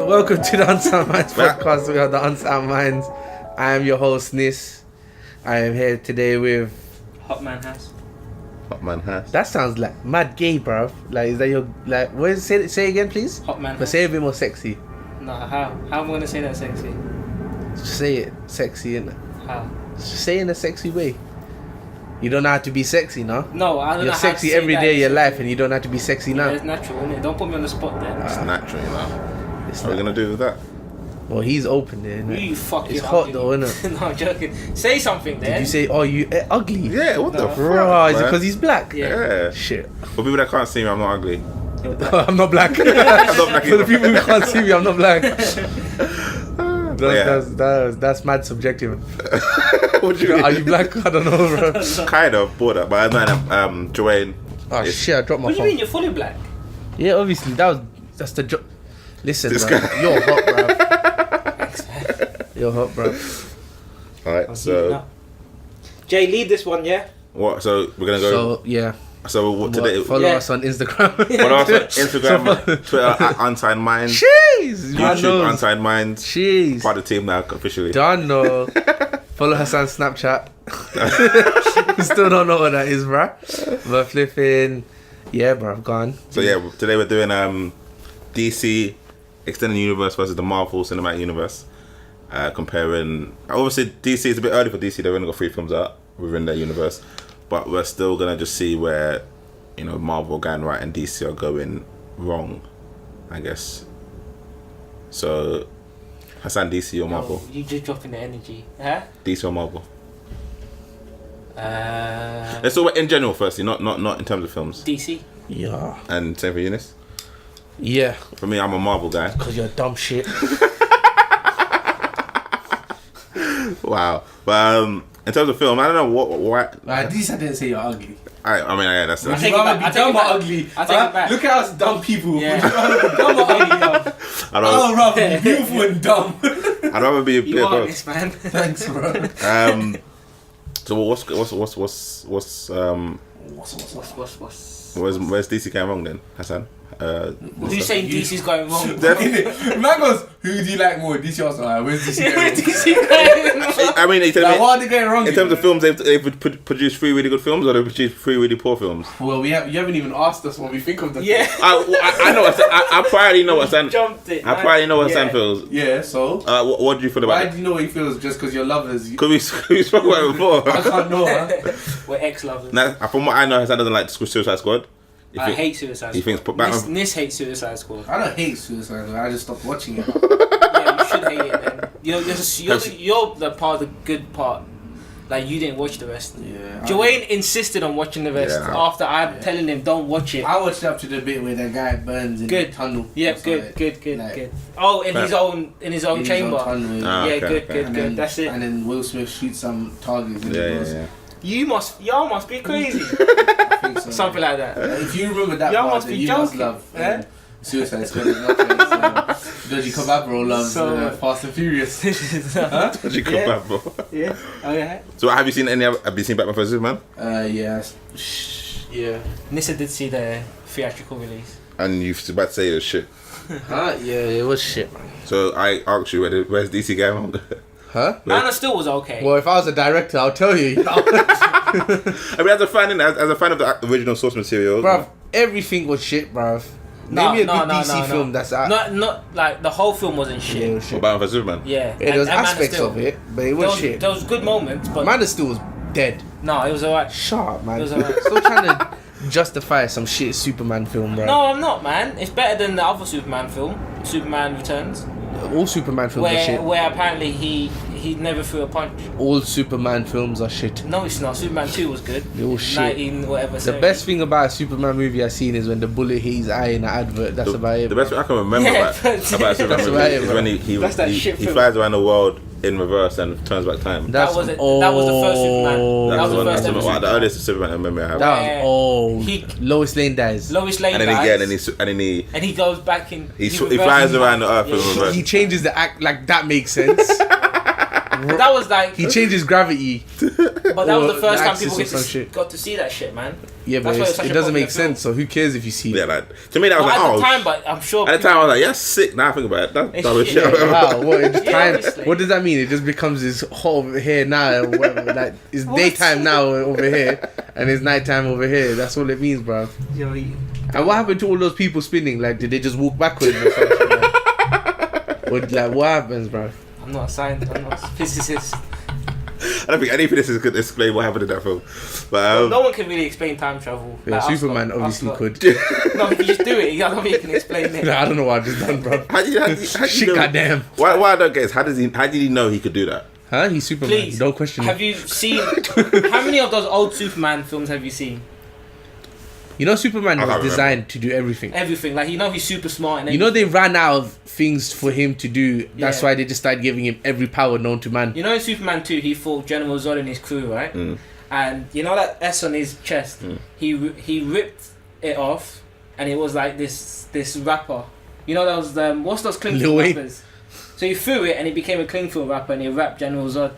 Welcome to the Unsound Minds podcast. We are the Unsound Minds. I am your host, Nis. I am here today with Hotman Hass. Hotman Hass. That sounds like mad gay, bruv. Like, is that your like? What is it? Say again, please. Hotman. But say it a bit more sexy. No, how? How am I gonna say that sexy? Just say it sexy, innit? How? Just say it in a sexy way. You don't have to be sexy, no? No, I don't know. You're how sexy to say every that day of your sexy. life, and you don't have to be sexy now. Yeah, it's natural, innit? Don't put me on the spot there. It's natural, you know. It's What are we not. gonna do with that? Well, he's open there, innit? You fucking It's hot ugly. though, innit? No, I'm joking. Say something there. Did you say, oh, you ugly? Yeah, what the No. fuck? Bro, is it man? because he's black? Yeah. Shit. For people that can't see me, I'm not ugly. You're black. I'm not black. I'm not black For the people who can't see me, I'm not black. Yeah. That's mad subjective. What do you Are mean? you black? I don't know, bro. Kind of, border, but I know Joanne. Oh It's- shit! I dropped my What do you phone. mean you're fully black? Yeah, obviously that's the job. Listen, This bro, guy. you're hot, bro. Thanks, man. You're hot, bro. Alright, I'll keep it so up. Jay, lead this one, yeah? what? So we're gonna go. So yeah, So what today? follow Yeah. us on Instagram. Follow us on Instagram, Twitter at Unsigned Minds, Jeez, man YouTube knows. Unsigned Minds. Jeez, Part of the team now officially. don't know. Follow us on Snapchat. Still don't know what that is, bro. But flipping, yeah, bro, gone. So yeah, today we're doing DC Extended Universe versus the Marvel Cinematic Universe. Comparing, obviously DC is a bit early for DC. They've only got 3 films out within their universe, but we're still gonna just see where, you know, Marvel are going right and DC are going wrong, I guess. So, Hassan, DC or Marvel? You just dropping the energy. Huh? DC or Marvel? Let's talk about in general firstly, not in terms of films. DC. Yeah, And same for Eunice. yeah, For me, I'm a Marvel guy. because you're dumb shit. Wow, but in terms of film, I don't know why. At least I didn't say you're ugly. I mean, yeah, that's. I take it back. I take it back. ugly. I take it back. Look at us dumb people. Yeah. Would you rather be dumb or ugly? I don't. rather be beautiful and dumb. I'd rather be a bit You of are both. this, man. Thanks, bro. So what's where's DC going wrong then, Hassan? Who's saying DC's going wrong? Man goes, who do you like more? DC or Arsenal? Where's DC Where's going DC going wrong? I mean, wrong? Like, what are they going wrong? in terms of films, they've produced 3 really good films, or they've produced 3 really poor films. Well, you haven't even asked us what we think of them. Yeah. I know. I probably know what Hassan. Jumped it. I probably know what Hassan feels. Yeah, so? What do you feel Why about do it? you know what he feels just because you're lovers? Could we spoke about it before? I can't know, huh? We're ex-lovers. Now, from what I know, Hassan doesn't like Suicide Squad. I hate Suicide He Squad. thinks Batman. Nis hates Suicide Squad. I don't hate Suicide. I just stopped watching it. Yeah, you should hate it then. You're the part, the good part. Like, you didn't watch the rest. Yeah. Joanne insisted on watching the rest Yeah. after I'm telling him don't watch it. I watched up to the bit where that guy burns in Good. the tunnel. Yeah, That's good, like- good. like, Oh, in his Fair. own in his chamber. own tunnel, Ah, Yeah, okay, good, okay. good, And good. then- That's it. And then Will Smith shoots some targets in the Yeah, nose. yeah. Y'all must be crazy. I think so. Something like that. If you remember that Y'all part, must then be you must joking, love eh? Suicide Squad. Dodgy Kebab loves So- Fast and Furious. Huh? What you Yeah. about, bro? Yeah. Oh yeah. So have you seen Have you seen Batman vs Superman? Yes. Yeah. Nissa did see the theatrical release. And you've about to say it was shit. Huh? Yeah, it was shit, man. So I asked you, where's DC going wrong? Huh? Man of Steel was okay. Well, if I was a director, I'll tell you. I mean, as a fan of the original source material, Bruv, everything was shit, bruv. No, Maybe a no, good no, DC no, no. film that's out. Not like the whole film wasn't Yeah, it shit. was for shit. Batman vs Superman. Yeah. Yeah, there was and Man aspects Steel. of it, but it was shit. There was good moments, but Man of Steel was dead. no, it was alright. Shut up, man. It was alright. Still trying to justify some shit Superman film, bro. No, I'm not, man. It's better than the other Superman film, Superman Returns, All Superman films are shit. where apparently he never threw a punch. All Superman films are shit. No, it's not. Superman 2 was good. They're all shit. 19 whatever. The 70. best thing about a Superman movie I've seen is when the bullet hit his eye in an advert. That's about it. The best thing I can remember Yeah, about but- Superman That's movie about it, is bro. when he That's that shit film. flies around the world in reverse and turns back time. That's That was the first Superman. That was the first that's episode. the earliest Superman memory I have. That Where was old. he- Lois Lane dies. Lois Lane And then dies, and he goes back in. he reverses flies time. around the earth in Yeah. reverse. He changes the act like that makes sense. That was like, He changes gravity. but that was the first time Axis people or some shit. got to see that shit, man. Yeah, but That's why it was such it a doesn't popular make sense. So who cares if you see Yeah, it? like to me that was Not like, at oh. the time, but I'm sure. At the time, I was like, yeah, sick. Now I think about it. That's It's dumb as shit. shit. Wow, what, it just Yeah, time, obviously. what does that mean? It just becomes this hot over here now. Or whatever. Like it's What? daytime now over here, and it's nighttime over here. That's all it means, bro. Yo, And what happened to all those people spinning? Like, did they just walk backwards or something? Or like, what happens, bro? I'm not a scientist. I'm not a physicist. I don't think anything this is could explain what happened in that film. But No one can really explain time travel. Yeah, Like, us Superman lot- obviously us lot. could. No, if you just do it, I don't think you can explain it. I don't know what I just done, bro. how do you Shit, know? goddamn. Why I don't get is how did he know he could do that? Huh? He's Superman. Please, Don't question have it. you seen? How many of those old Superman films have you seen? You know, Superman I can't was designed to do everything. Everything. Like, he's super smart and You know, they ran out of things for him to do. That's Yeah. why they just started giving him every power known to man. You know, in Superman 2, he fought General Zod and his crew, right? And you know that S on his chest? He ripped it off, and it was like this wrapper. You know those what's those cling Lil film Wayne. rappers? So he threw it, and it became a cling film rapper, and he rapped General Zod.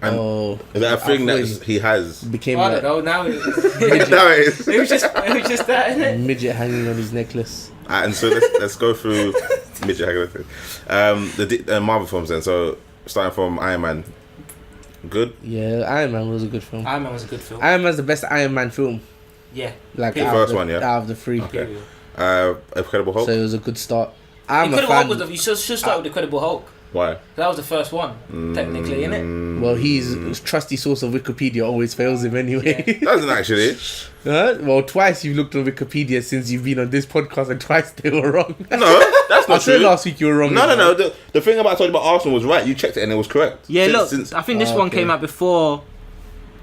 And Oh, is that a thing I that thought he has? became I like don't know. Now it is. No, it is. It was just that, a innit? midget hanging on his necklace. And so let's go through midget haggle. The Marvel films then. So starting from Iron Man, good. Yeah, Iron Man was a good film. Iron Man was a good film. Iron Man's the best Iron Man film. Yeah. Like The out first of one, yeah? out of the three. Okay. Period. Incredible Hulk. So it was a good start. I'm a Incredible fan. Hulk was you should start with the Incredible Hulk. Why? That was the first one, technically, innit? Well, his trusty source of Wikipedia always fails him anyway. Doesn't actually. Huh? Well, twice you've looked on Wikipedia since you've been on this podcast, and twice they were wrong. No, that's I not said true. last week you were wrong. No. The thing about I told you about Arsenal was right. You checked it and it was correct. Yeah, Since I think this Oh, one okay. came out before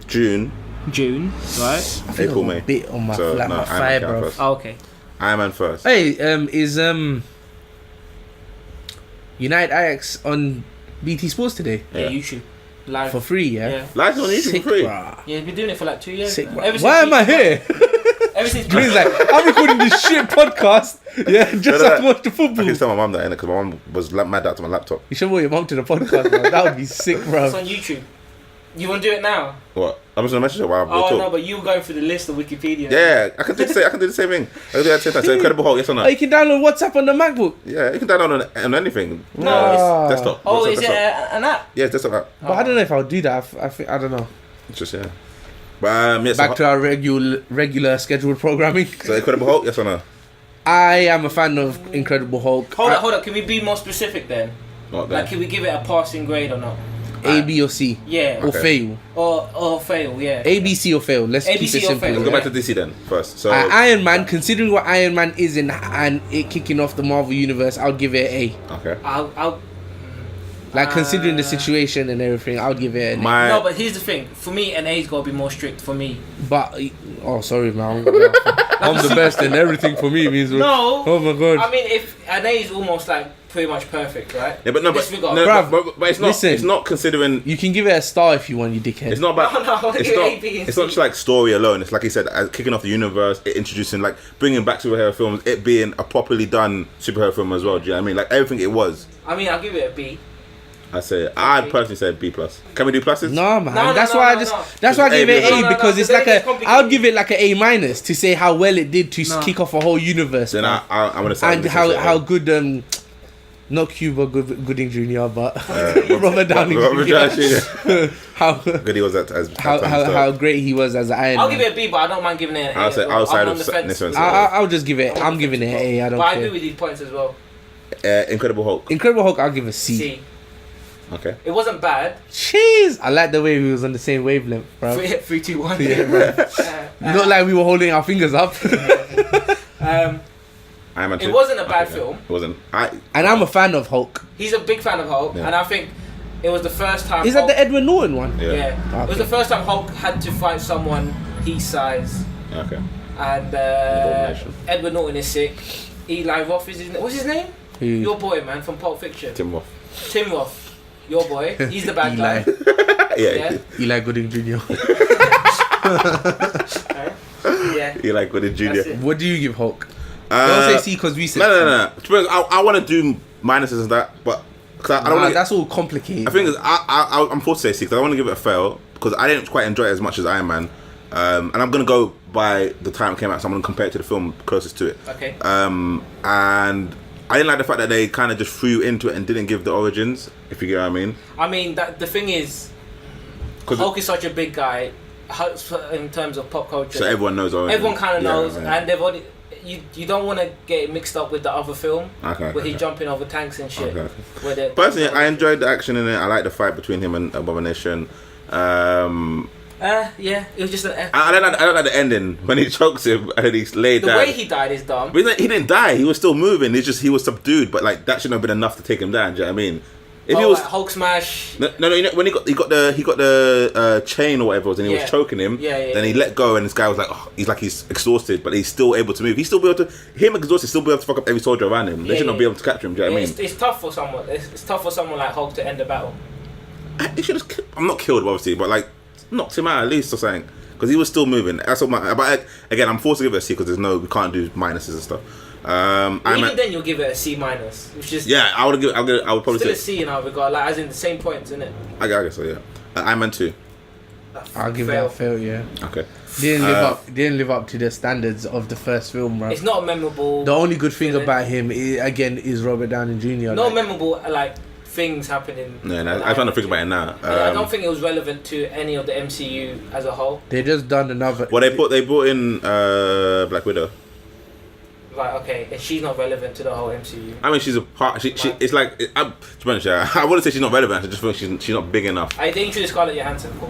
June, June, right? I think April, I'm a May. bit on my, So, like, no, my Iron Man fire, came bro. first. Oh, okay. Iron Man first. Hey, is United Ajax on BT Sports today Yeah, Yeah. YouTube. Live. for free? yeah. Yeah. Live on YouTube Sick, for free. bruh. Yeah, he's been doing it for like 2 years. Sick, now. bruh. Ever since Why am I BT here? Ever since He's like, I'm recording this shit podcast. Yeah, just so I can watch the I football. can tell my mum that because my mum was mad out to my laptop. You should want your mom to the podcast, bro. That would be sick, it's bro. on YouTube. You want to do it now? What? I'm just gonna message her while we Oh talk. no, but you were going through the list of Wikipedia. Yeah, I can do the same. I can do the same thing. I can do that same time. So Incredible Hulk, yes or no? Oh, you can download WhatsApp on the MacBook. Yeah, you can download on anything. No, it's- Desktop. Oh, Desktop, is it desktop. an app? Yeah, desktop app. But I don't know if I'll do that. I think I don't know. It's just yeah. But yeah, Back to our regular scheduled programming. so Incredible Hulk, yes or no? I am a fan of Incredible Hulk. Hold up. Can we be more specific then? Not Like, there. can we give it a passing grade or not? A, B, or C, Yeah. or Okay. fail. Or fail, yeah. A, B, C, or fail. Let's A, keep B, it C, or simple. fail. Let's go back to DC then first. So Iron Man, considering what Iron Man is and it kicking off the Marvel universe, I'll give it an A. okay. I'll Like considering the situation and everything, I would give it an A. My no, but here's the thing. For me, an A's gotta be more strict for me. But oh, sorry, man. I'm the best, and everything for me means. No. Oh my god. I mean, if an A is almost like pretty much perfect, right? yeah, but no, but, Disregard. no, Bruv, but it's not. listen. It's not considering. You can give it a star if you want, you dickhead. It's not about. No, it's give it not. A, B, and It's not C. just like story alone. It's like he said, kicking off the universe, it introducing like bringing back superhero films, it being a properly done superhero film as well. Do you know what I mean? Like everything it was. I mean, I'll give it a B. I personally said B plus. Can we do pluses? No, man. No, that's no, why no, I just. no. That's why I give it No, A no, because no, it's because like then it's a. complicated. I'll give it like an A minus to say how well it did to No. kick off a whole universe. Then man. I'm gonna say and this how is how good not Cuba Gooding Jr. but Robert Robert Downey Robert Jr. Downey Jr. how Good he was as how great he was as an Iron I'll Man. give it a B, but I don't mind giving it an A. I'll say as well. outside I'm of on the fence. Nissan. I'll just give it. I'm giving it an A. I don't But I agree care. with these points as well. Incredible Hulk. Incredible Hulk, I'll give a C. C. Okay. It wasn't bad. Jeez, I like the way we was on the same wavelength, bro. 3, 2, 1. Yeah, bro. Not like we were holding our fingers up. Iron Man 2. It wasn't a bad Okay, film. It wasn't. And I'm a fan of Hulk. He's a big fan of Hulk, Yeah. and I think it was the first time. Is that Hulk, the Edward Norton one? Yeah. It was the first time Hulk had to fight someone his size, Okay. and Abomination. Edward Norton is sick. Eli Roth is his name. What's his name? Who? Your boy, man, from Pulp Fiction. Tim Roth. Tim Roth. Your boy. He's the bad Eli. guy. Yeah. Yeah. Eli Gooding Jr. Yeah. Eli Gooding Jr. That's it. What do you give Hulk? Uh, Don't say C because we said No. To be honest, I want to do minuses and that, but Because I don't want that's all complicated. I think I'm forced to say C because I want to give it a fail because I didn't quite enjoy it as much as Iron Man. And I'm gonna go by the time it came out, so I'm gonna compare it to the film closest to it. Okay. And I didn't like the fact that they kind of just threw into it and didn't give the origins. If you get what I mean. I mean, the thing is, Hulk is such a big guy in terms of pop culture. So everyone knows origins. Everyone kind of knows, and they've already. You don't want to get it mixed up with the other film where he's jumping over tanks and shit. Personally, I enjoyed the action in it. I like the fight between him and Abomination. Yeah, it was just an. I don't like the ending when he chokes him and he's laid down. The way he died is dumb. But he didn't die. He was still moving. He was subdued. But like that shouldn't have been enough to take him down. Do you know what I mean? If he was like Hulk smash. No. You know, when he got the chain or whatever it was, and he was choking him. Then he let go, and this guy was like, he's exhausted, but he's still able to move. He's still be able to. Him exhausted, still be able to fuck up every soldier around him. They should not be able to capture him. Do you know what I mean? It's tough for someone. It's tough for someone like Hulk to end the battle. He should have. I'm not killed, obviously, but like knocked him out at least or something, because he was still moving. That's what but again, I'm forced to give it a C because we can't do minuses and stuff. Even then, you'll give it a C minus, which is I would probably still say a C in our regard, like as in the same points, isn't it? I guess so. Yeah, Iron Man 2. I'll give that a fail. Yeah. Okay. Didn't live up to the standards of the first film, bro. It's not memorable. The only good thing about him, is Robert Downey Jr. No memorable things happening. I'm trying to think about it now. I don't think it was relevant to any of the MCU as a whole. They just done another. Well, they brought in Black Widow. Right, okay, and she's not relevant to the whole MCU. I mean, she's a part. It's like to be honest, I wouldn't say she's not relevant. I just feel she's not big enough. I think introduced Scarlett Johansson. Cool.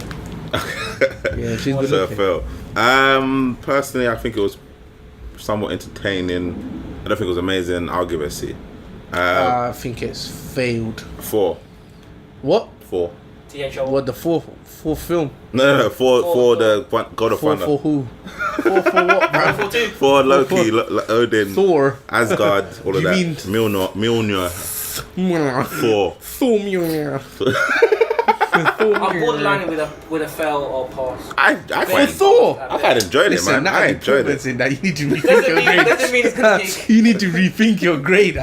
Yeah, she's good So looking. personally, I think it was somewhat entertaining. I don't think it was amazing. I'll give it a C. I think it's failed. 4. What? 4. THO. What, the fourth film? No, for the God of Thunder. For who? For what, bro? 4-2. For Loki, Odin, Thor. Asgard, all of You that. mean- Mjolnir. 4. Thor Mjolnir. I'm borderline with a fail or pass. I quite Thor. I quite enjoyed Listen, it, man. I enjoyed it. in that you need to rethink your grade. Doesn't mean it's gonna take. You need to rethink your grade.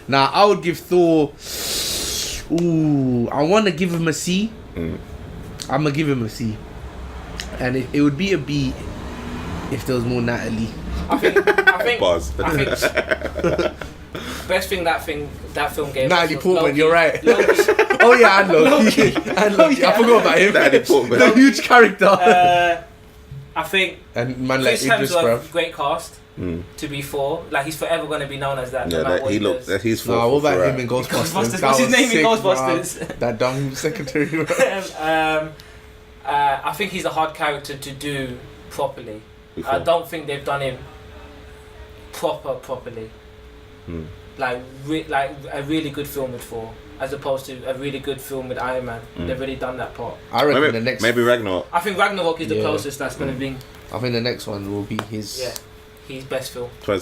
Now, I would give Thor. Ooh, I want to give him a C. I'm gonna give him a C, and it would be a B if there was more Natalie. I think. Pause. I think. Best thing that film gave. Natalie us was Portman, Loki. you're right. Loki. Oh yeah, and Loki. And Loki. I forgot about him. Natalie Portman. The huge character. I think and man like Chris Idris, bro. Hemsworth, great cast. To be Thor, like he's forever going to be known as that. Yeah, no matter what he does. looks. He's 4. Nah, what about him in Ghostbusters? Ghostbusters. That What's his was name in sick, Ghostbusters? bruh. That dumb secretary. Bro. I think he's a hard character to do properly. I don't think they've done him properly. Like a really good film with Thor, as opposed to a really good film with Iron Man. They've already done that part. I reckon maybe Ragnarok. I think Ragnarok is the closest that's going to be. I think the next one will be his. Yeah, his best film. It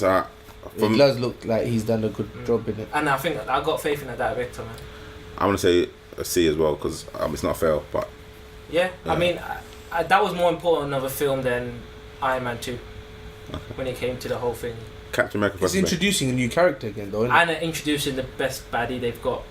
does look like he's done a good job in it. And I think I got faith in the director, man. I'm gonna say a C as well because it's not a fail, but yeah. I mean, that was more important of a film than Iron Man 2 when it came to the whole thing. Captain America. It's introducing a new character again, though, isn't it? And introducing the best baddie they've got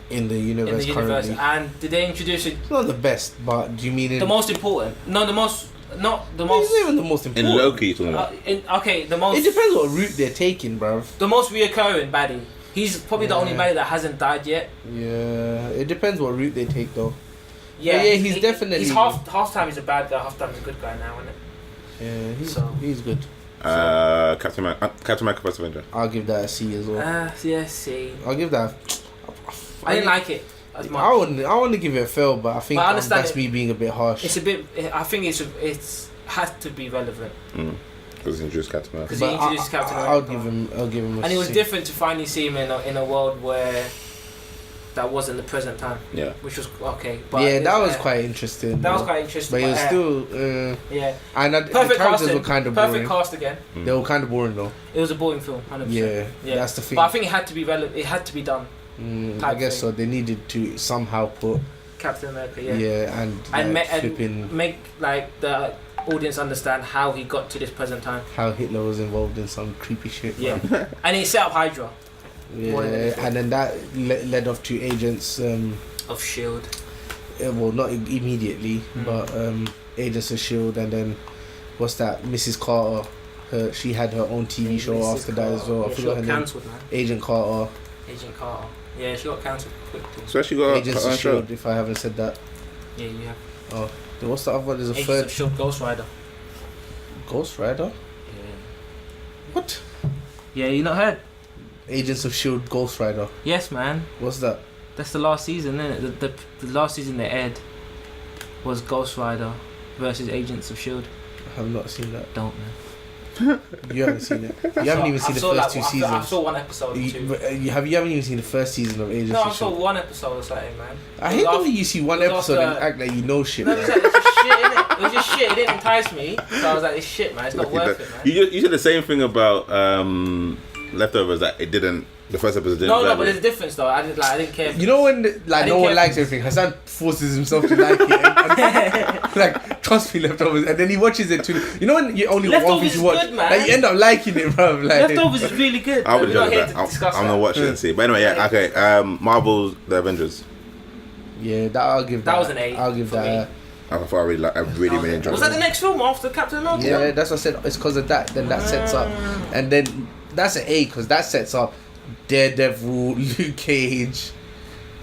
in the universe. Currently. And did they introduce it? It's not the best, but do you mean the most important? No, not the most. It's even the most important. In Loki, you're talking about. Okay, the most. It depends what route they're taking, bruv. The most reoccurring baddie. He's probably the only baddie that hasn't died yet. Yeah, it depends what route they take, though. Yeah, he's definitely. He's half time he's a bad guy, half time he's a good guy now, isn't it? Yeah, he's good. Captain America First Avenger. I'll give that a C as well. Yeah, C. I'll give that. I didn't like it as much. I want to give it a fail, but I think that's me being a bit harsh. It's a bit. I think it's has to be relevant. Because he introduced Captain America. Because he introduced Captain America. I'll give him. And it was different to finally see him in a world where that wasn't the present time. Yeah. Which was okay. But yeah, that was quite interesting. That was quite interesting. But it was still. Yeah. And the characters were kind of boring. Perfect cast again. They were kind of boring though. It was a boring film, 100%. Yeah, that's the thing. But I think it had to be relevant. It had to be done. I guess so. They needed to somehow put Captain America. And make like the audience understand how he got to this present time. How Hitler was involved in some creepy shit. Yeah. And he set up Hydra. more than anything. and then that led off to Agents. Of Shield. Well, not immediately, but Agents of Shield, and then what's that? Mrs. Carter. She had her own TV show Mrs. after that as well. Yeah, I she forgot got her name. cancelled, man. Agent Carter. Agent Carter. Yeah, she got cancelled quickly. So she got Agents her of own show. Shield. If I haven't said that. Yeah, you have. Oh, then what's the other one? There's a Agents third. of Shield, Ghost Rider. Ghost Rider. Yeah. What? Yeah, you not heard? Agents of Shield, Ghost Rider. Yes, man. What's that? That's the last season, isn't it? The last season they aired was Ghost Rider versus Agents of Shield. I have not seen that. Don't, man. You haven't seen it. You haven't even seen the first two I seasons. saw one episode or two. You haven't even seen the first season of Agents No, of I saw Shield. one episode or something, man. I hate the way you see one it was episode and after- act like you know shit. No, man. it's just shit, innit? It was just shit. It didn't entice me. So I was like, it's shit, man. It's not worth it, man. You said the same thing about Leftovers, that it didn't. The first episode didn't. No, but there's a difference though. I didn't care. You know when no didn't one care. likes everything. Hassan forces himself to like it. And, like trust me, Leftovers, and then he watches it too. You know when you only want one Leftovers thing to is watch, good, man. like you end up liking it, bro. Like, Leftovers is really good. I'll but be we're not judging here that. to discuss I'm gonna that. watch it and see. But anyway, yeah, okay. Marvel's The Avengers. Yeah, that I'll give. That was an 8 I'll give for that. I thought I really enjoyed Was it. that the next film after Captain America? Yeah, that's what I said. It's because of that. Then that sets up, and then that's an A because that sets up Daredevil, Luke Cage,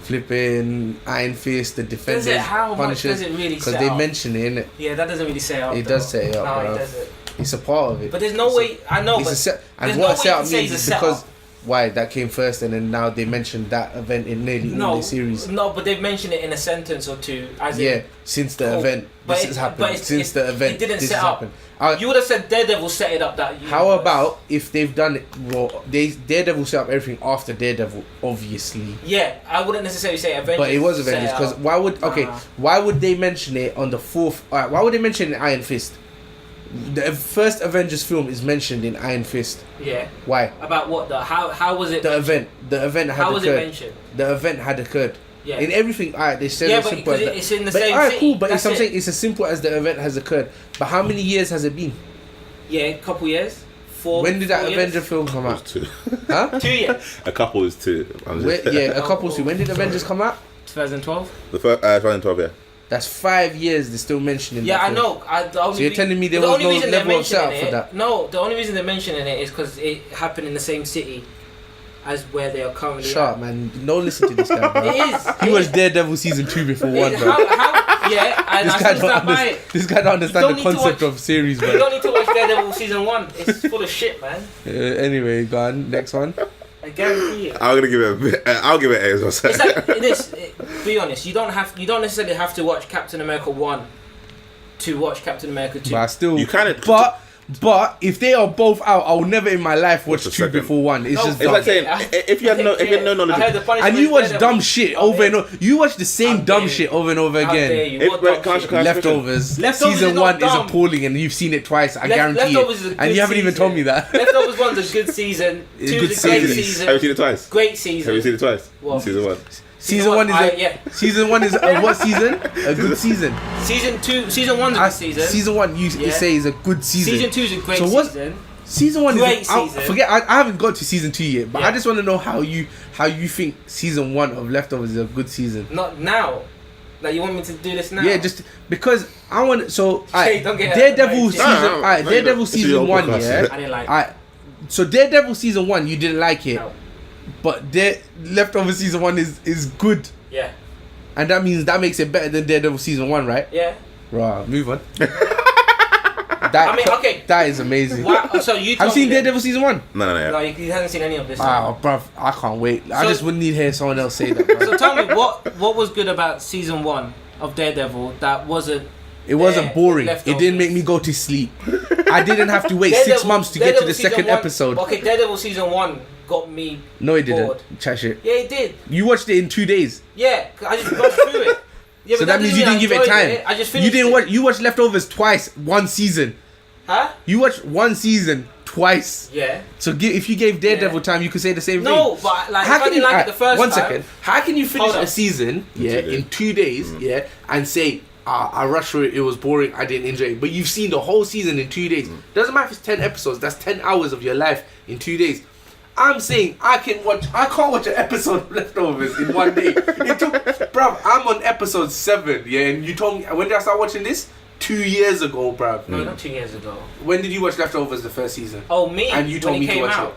flipping Iron Fist, the Defenders, Does it? How much does it really because set they up? mention it, innit? Yeah, that doesn't really set it up. It though. does set it up, No, bro. it doesn't. It's a part of it. But there's no way. I know, It's but a set, and there's what no a way setup to say means it's is a because setup. why that came first, and then now they mentioned that event in nearly all the series. No, but they've mentioned it in a sentence or two. As Yeah, in, since the Cool. event, But this it- has but happened. it's- Since it- the event, it didn't this set has up. happened. you would have said Daredevil set it up that. How universe. about if they've done it? Well, Daredevil set up everything after Daredevil, obviously. Yeah, I wouldn't necessarily say Avengers. But it was set Avengers it because up. why would Nah. why would they mention it on the fourth? Why would they mention it in Iron Fist? The first Avengers film is mentioned in Iron Fist. Yeah. Why? About what the how was it? The event had How was it occurred. mentioned? The event had occurred. Yeah. In everything, alright, they said Yeah, as but simple as because that. it's in the But, same alright, city. cool. But That's I'm it. saying it's as simple as the event has occurred. But how many years has it been? Yeah, a couple years. 4. When did that 4 years? Avenger film come It was out? 2. Huh? 2 years. A couple is 2. Yeah, a couple. So when did Avengers come out? 2012. The first 2012, yeah. That's 5 years. They're still mentioning. Yeah, that I film. know. The only So you're telling me there the was only no reason they're level of setup mentioning for it- that? No, the only reason they're mentioning it is because it happened in the same city as where they are currently. Shut up, man. Don't listen to this guy, bro. It is. He watched Daredevil season 2 before 1, bro. Yeah, and This I guy still stand by don't it. this guy don't understand don't the need to concept watch- of series, You bro. don't need to watch Daredevil season 1. It's full of shit, man. Anyway, go on. Next one. I guarantee it. I'm gonna give it a bit. I'll give it A as well. It's like this. Be honest. You don't necessarily have to watch Captain America 1 to watch Captain America 2. But I still. You kinda- But if they are both out, I will never in my life watch the 2 second? before 1. It's No, just It's dumb. like saying if you had no knowledge. I heard the punishment And you is watch Daredevil. dumb shit How over and dare over. You watch the same How dumb dare shit you. over and over How dare again. you? If- What wait, dumb can I- shit? can I- Leftovers. Leftovers Season is not 1 is dumb. appalling and you've seen it twice. I guarantee Leftovers is it. a And good you haven't even told me season. that. Leftovers 1's a good season. It's 2's good a great season. season. Have you seen it twice? Great season. Have you seen it twice? What? Season 1. Season 1 is yeah. Season 1 is a what season? A good season. Season 1's a good season. Season 1 you Yeah. say is a good season. Season 2's a great So what- season. Season 1 Great is I season. forget. I haven't got to season 2 yet, but Yeah. I just want to know how you think season 1 of Leftovers is a good season. Not now. Like you want me to do this now? Yeah, just because I want. So Hey, don't get Daredevil hurt. season. No, Alright, no, Daredevil it's your season 1. podcast. Yeah. I didn't like. Alright. So Daredevil season 1 you didn't like it, No. but Leftovers season 1 is good, Yeah. and that means that makes it better than Daredevil season 1, right? Yeah. Right. Move on. That, I mean, okay. That is amazing. Wow. So you Have you told seen me that- Daredevil season 1? No, he hasn't seen any of this. Wow, bruv, I can't wait. I So- just wouldn't need to hear someone else say that, bruv. So tell me what was good about season 1 of Daredevil that wasn't. It wasn't boring. It Leftovers. didn't make me go to sleep. I didn't have to wait 6 Daredevil- months to get to Daredevil the season second 1 episode. Okay, Daredevil season 1 got me. No, it didn't. bored. Chat shit. Yeah, it did. You watched it in 2 days. Yeah, I just rushed through it. Yeah, So but that means you doesn't didn't mean give it I enjoyed time. I just You finished didn't it. watch. You watched Leftovers twice, 1 season. Huh? You watched 1 season twice. Yeah. So if you gave Daredevil Yeah. time, you could say the same No, thing. but like How if I can you didn't like alright, it the first one time. second? How can you finish Hold a on. season in 2 days? Mm. Yeah, and say I rushed through it. It was boring. I didn't enjoy it. But you've seen the whole season in 2 days. Doesn't matter if it's 10 episodes. That's 10 hours of your life in 2 days. I'm saying I can't watch an episode of Leftovers in one day. It took, bruv, I'm on episode 7, yeah, and you told me, when did I start watching this? 2 years ago, bruv. No, not 2 years ago. When did you watch Leftovers the first season? Oh, me? And you told me to watch it.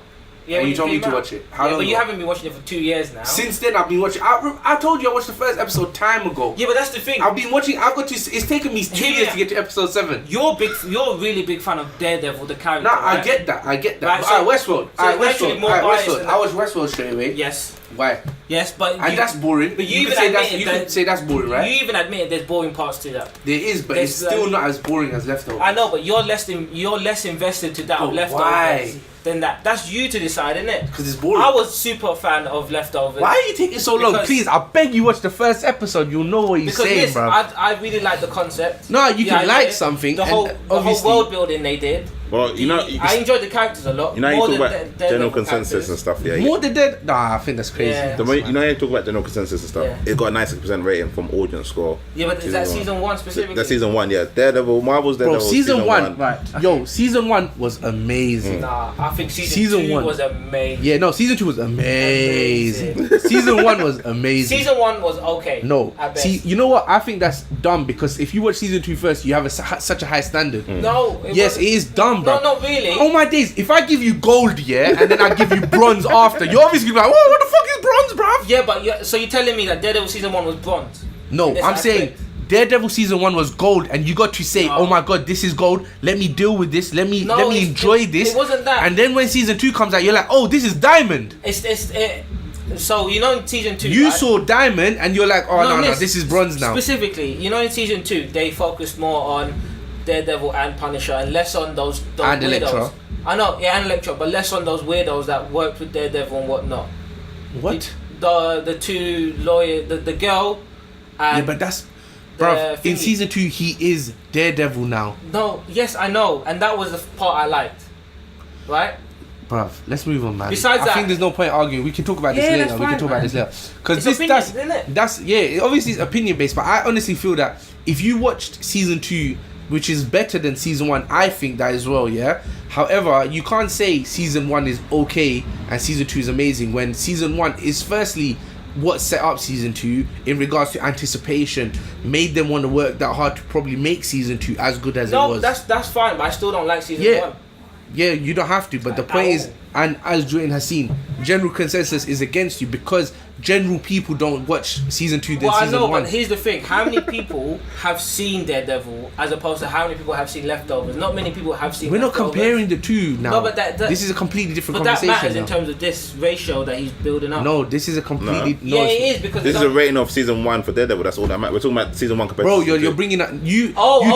Yeah, and you told me to watch it. How long but you ago? haven't been watching it for 2 years now. Since then, I've been watching. I told you I watched the first episode time ago. Yeah, but that's the thing. I've been watching. It's taken me 2 years to get to episode 7. You're a really big fan of Daredevil, the character. Nah, right? I get that. Right, Westworld. actually more biased Westworld. than I watched Westworld straight away. Yes. Why? Yes, but And that's boring. But you can say that's boring, right? You even admitted there's boring parts to that. There is, but it's still not as boring as Leftovers. I know, but you're less invested to that of Leftovers why? than that. That's you to decide, isn't it? Because it's boring. I was super fan of Leftovers. Why are you taking so long? Please, I beg you watch the first episode. You'll know what he's saying, bro. I really like the concept. No, you can like something. The whole world building they did. Well, I enjoyed the characters a lot. You know, you talk about general consensus and stuff, yeah. More than that? Nah, I think that's crazy. Yeah. You know, you talk about general consensus and stuff. Yeah. It got a 96% rating from audience score. Yeah, but is that season 1 specifically? That's season 1, yeah. Daredevil, Marvel's Daredevil. Bro, season 1, right? Yo, season 1 was amazing. Nah, I think season 2 was amazing. Yeah, no, season 2 was amazing. Season 1 was amazing. Season 1 was okay. No, see, you know what? I think that's dumb because if you watch season 2 first, you have such a high standard. No, it is dumb, bro. No, not really. Oh my days! If I give you gold, yeah, and then I give you bronze after, you're obviously gonna be like, "Whoa, what the fuck is bronze, bruv?" Yeah, but so you're telling me that Daredevil season 1 was bronze? No, I'm saying Daredevil season 1 was gold, and you got to say, "Oh my god, this is gold. Let me deal with this. Let me enjoy this." It wasn't that. And then when season 2 comes out, you're like, "Oh, this is diamond." So you know in season 2, you right? saw diamond, and you're like, "Oh no, this is bronze now." Specifically, you know in season 2, they focused more on Daredevil and Punisher, and less on those and weirdos. Elektra. I know, yeah, and Elektra, but less on those weirdos that worked with Daredevil and whatnot. What? The two lawyers, the girl. And yeah, but that's, bruv. In season 2, he is Daredevil now. No, yes, I know, and that was the part I liked, right? Bruv, let's move on, man. Besides I think there's no point arguing. We can talk about this later. We can talk about this later. Because that's obviously it's opinion based, but I honestly feel that if you watched season 2, which is better than season 1, I think that as well, yeah. However, you can't say season 1 is okay and season 2 is amazing when season 1 is firstly what set up season 2 in regards to anticipation, made them want to work that hard to probably make season 2 as good as it was. No, that's fine, but I still don't like season 1. Yeah, you don't have to, but the point is, and as Jordan has seen, general consensus is against you because general people don't watch season 2 than season 1. Well, I know, but here's the thing. How many people have seen Daredevil as opposed to how many people have seen Leftovers? Not many people have seen We're Leftovers. not comparing the two now. No, but this is a completely different conversation. But that matters now. in terms of this ratio that he's building up. No, this is a completely... No, it is because... This is a rating of season 1 for Daredevil. That's all that matters. We're talking about season 1 compared to season 2. You're bringing up... You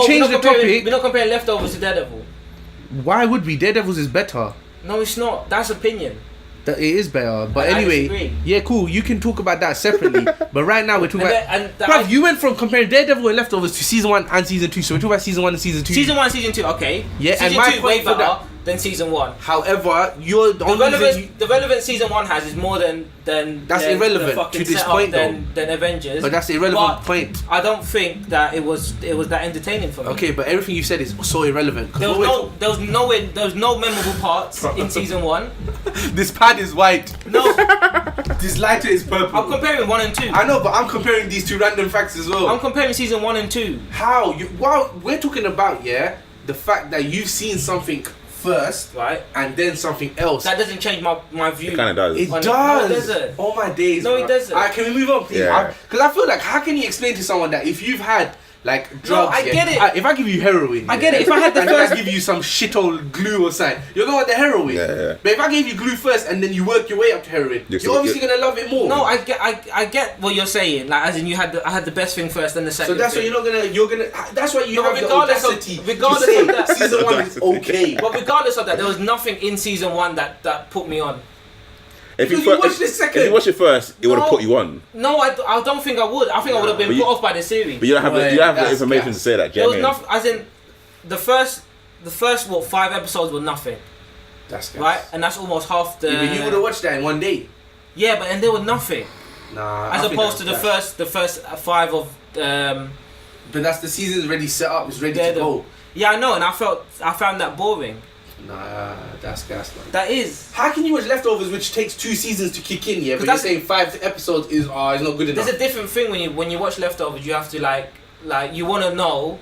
changed the topic. We're not comparing Leftovers to Daredevil. Why would we? Daredevil's is better. No, it's not. That's opinion. It is better, but anyway, yeah, cool. You can talk about that separately. But right now we're talking about. You went from comparing Daredevil and Leftovers to season 1 and season 2. So we're talking about season 1 and season 2. Season 1 and season 2, okay. Yeah, season and my 2 way better than season 1. However, the relevance season 1 has is more than that's irrelevant to this point than Avengers. But that's the irrelevant point. I don't think that it was that entertaining for me. Okay, but everything you said is so irrelevant. There was no memorable parts in season 1. This pad is white. No. This lighter is purple. I'm comparing 1 and 2. I know, but I'm comparing these two random facts as well. I'm comparing season 1 and 2. How? We're talking about the fact that you've seen something first, right, and then something else. That doesn't change my view. It kind of does. It does. No, it doesn't. Oh my days. No, it doesn't. Can we move on, please? Yeah. Because I feel like, how can you explain to someone that if you've had like drugs? No, I get it. If I give you heroin, I get it. If I had the first, give you some shit old glue or something, you're going to want the heroin. Yeah. But if I gave you glue first and then you work your way up to heroin, you're obviously gonna love it more. No, I get what you're saying. Like, as in, I had the best thing first, then the second. So that's why you're gonna. That's why you have the audacity. Regardless to say of that, season 1 is okay. But regardless of that, there was nothing in season 1 that put me on. If you watched it second, if you watch it first, it would have put you on. No, I don't think I would. I think I would have been put off by the series. But you don't have the information to say that. There was nothing. As in, the first 5 episodes were nothing. That's gas. Right, and that's almost half the. Yeah, but you would have watched that in one day. Yeah, but and there was nothing. Nah. As opposed to the first 5 of. But that's the season's already set up. It's ready to go. Yeah, I know, and I found that boring. Nah, that's gas, man. That is. How can you watch Leftovers, which takes 2 seasons to kick in? Yeah, but you're that's- saying 5 episodes is not good enough. There's a different thing when you watch Leftovers. You have to like you want to know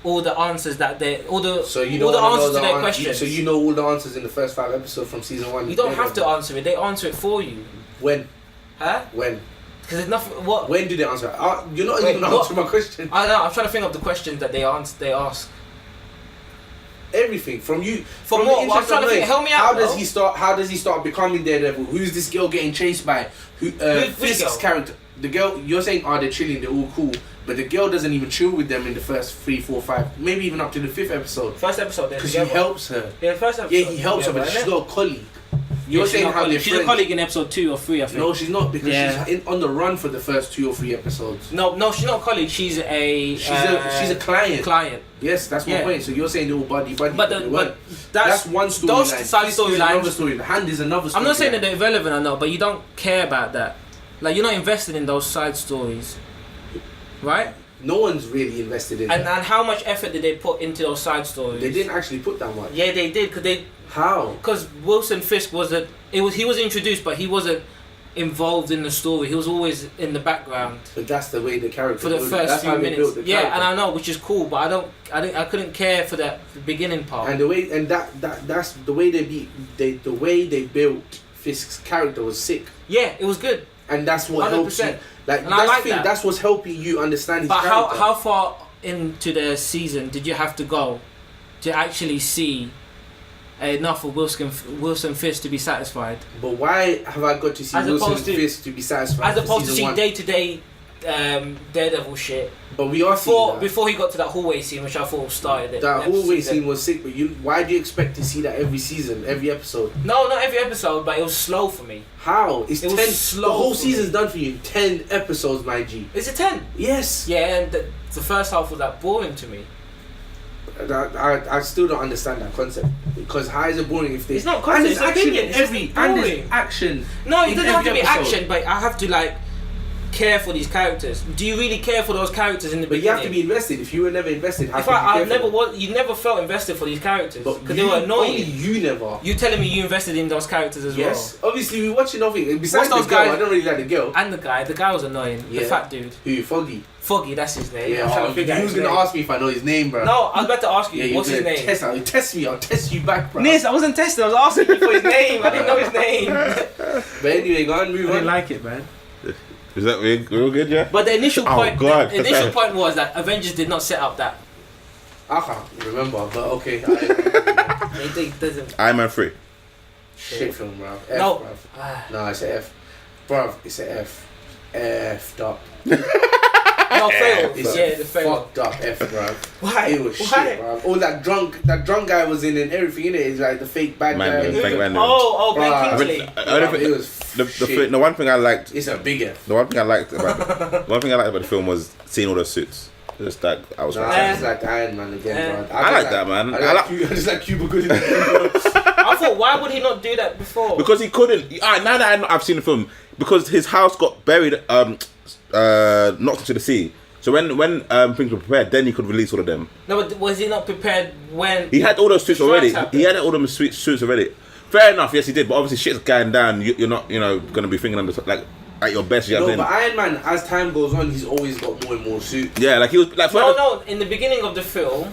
all the answers that they all the So you all don't the wanna answers know to their the questions. So you know all the answers in the first 5 episodes from season 1. You don't have to answer it. They answer it for you. When? Huh? When? Because there's nothing. What? When did they answer? You're not Wait, even what? answering my question. I know. I'm trying to think of the questions that they ask. Everything from you. From the what? interest I'm trying of to think. knowing, Help me out. How does he start becoming Daredevil? Who's this girl getting chased by? Which Fisk's girl? character. The girl. You're saying, they're chilling. They're all cool. But the girl doesn't even chill with them in the first 3, 4, 5, maybe even up to the 5th episode. First episode. Because he helps her. Yeah, the first episode. Yeah, he helps her, but she's not a colleague. You're saying how they're she's friends. a colleague in episode 2 or 3, I think. No, she's not, because Yeah. she's on the run for the first 2 or 3 episodes. No, she's not a colleague. She's a She's a client. Client. Yes, that's my Yeah. point. So you're saying they're all buddy. But that's one storyline. Those side Fist is another storylines. story. The Hand is another story. I'm not saying that they're irrelevant or not, but you don't care about that. Like you're not invested in those side stories, right? No one's really invested in And that. how much effort did they put into those side stories? They didn't actually put that much. Yeah, they did How? because Wilson Fisk he was introduced, but he wasn't involved in the story. He was always in the background But that's the way the character. for the was. first That's few how they minutes. built the Yeah, character. and I know, which is cool, but I couldn't care for that beginning part. And the way that's the way the way they built Fisk's character was sick. Yeah, it was good. And that's what helps you. 100%. Like And I that's like the thing, that. that's what's helping you understand his But character. how far into the season did you have to go to actually see enough of Wilson Fisk to be satisfied? But why have I got to see As Wilson opposed to- Fisk to be satisfied? As for opposed to season see 1? day-to-day Daredevil shit. But we are seeing that. Before he got to that hallway scene, which I thought started it. That hallway season. scene was sick, but why do you expect to see that every season, every episode? No, not every episode, but it was slow for me. How? It's It was 10. slow The whole for me. season's done for you. 10 episodes, my G. Is it 10? Yes. Yeah, and the first half was that boring to me. I still don't understand that concept, because how is it boring if they? It's not concept, And there's it's action opinion, in it's every just and there's boring. action. No, it in doesn't have to every be episode. action, but I have to like care for these characters. Do you really care for those characters in the But you beginning? have to be invested. If you were never invested, how If could you I care for never them? was, you never felt invested for these characters But because they you- were annoying. Only you never. You telling me you invested in those characters as Yes. Obviously, we're watching nothing. Besides What's the those girl, guys- I don't really like the girl. well? And the guy was annoying. The Yeah. fat dude, Who? Foggy. Foggy, that's his name. Yeah. I'm trying to Oh, figure out who's his gonna name. ask me if I know his name, bro? No, I was about to ask you. Yeah, What's his name? Test me. I'll test you back, bro. Nis, I wasn't testing. I was asking you for his name. I didn't know his name. But anyway, go on, move on. like it, man. Is that we're all good? Yeah. But the initial Oh, point, God. the initial point was that Avengers did not set up that. I can't remember, but okay. It doesn't. Iron Man 3. Shit film, bro. F, No. bruv. No, it's a F. Bruv, it's a F. F'd up. No, fail. It's Yeah, the fail. fucked up F, bruv. Why? It was Why? shit, bruv. All that drunk guy was in and everything in it. Is like the fake bad Man, guy. yeah. Fake man, yeah. Oh, Ben Bruh. Kingsley. I don't Bruv, think it was shit. the one thing I liked. It's a big F. The one thing I liked about the film was seeing all those suits. Just that I was. Nah, fantastic. it's like Iron Man again, Yeah. bro. I like that, man. I just like Cuba Gooding. I thought, why would he not do that before? Because he couldn't. Now that I've seen the film, because his house got buried, knocked into the sea. So when things were prepared, then he could release all of them. No, but was he not prepared when He had all those suits already. Strikes happened? He had all them suits already. Fair enough, yes, he did. But obviously, shit's going down. You're not, going to be thinking under like at your best. You know No, what but I'm saying? Iron Man, as time goes on, he's always got more and more suits. Yeah, like he was like. No, in the beginning of the film,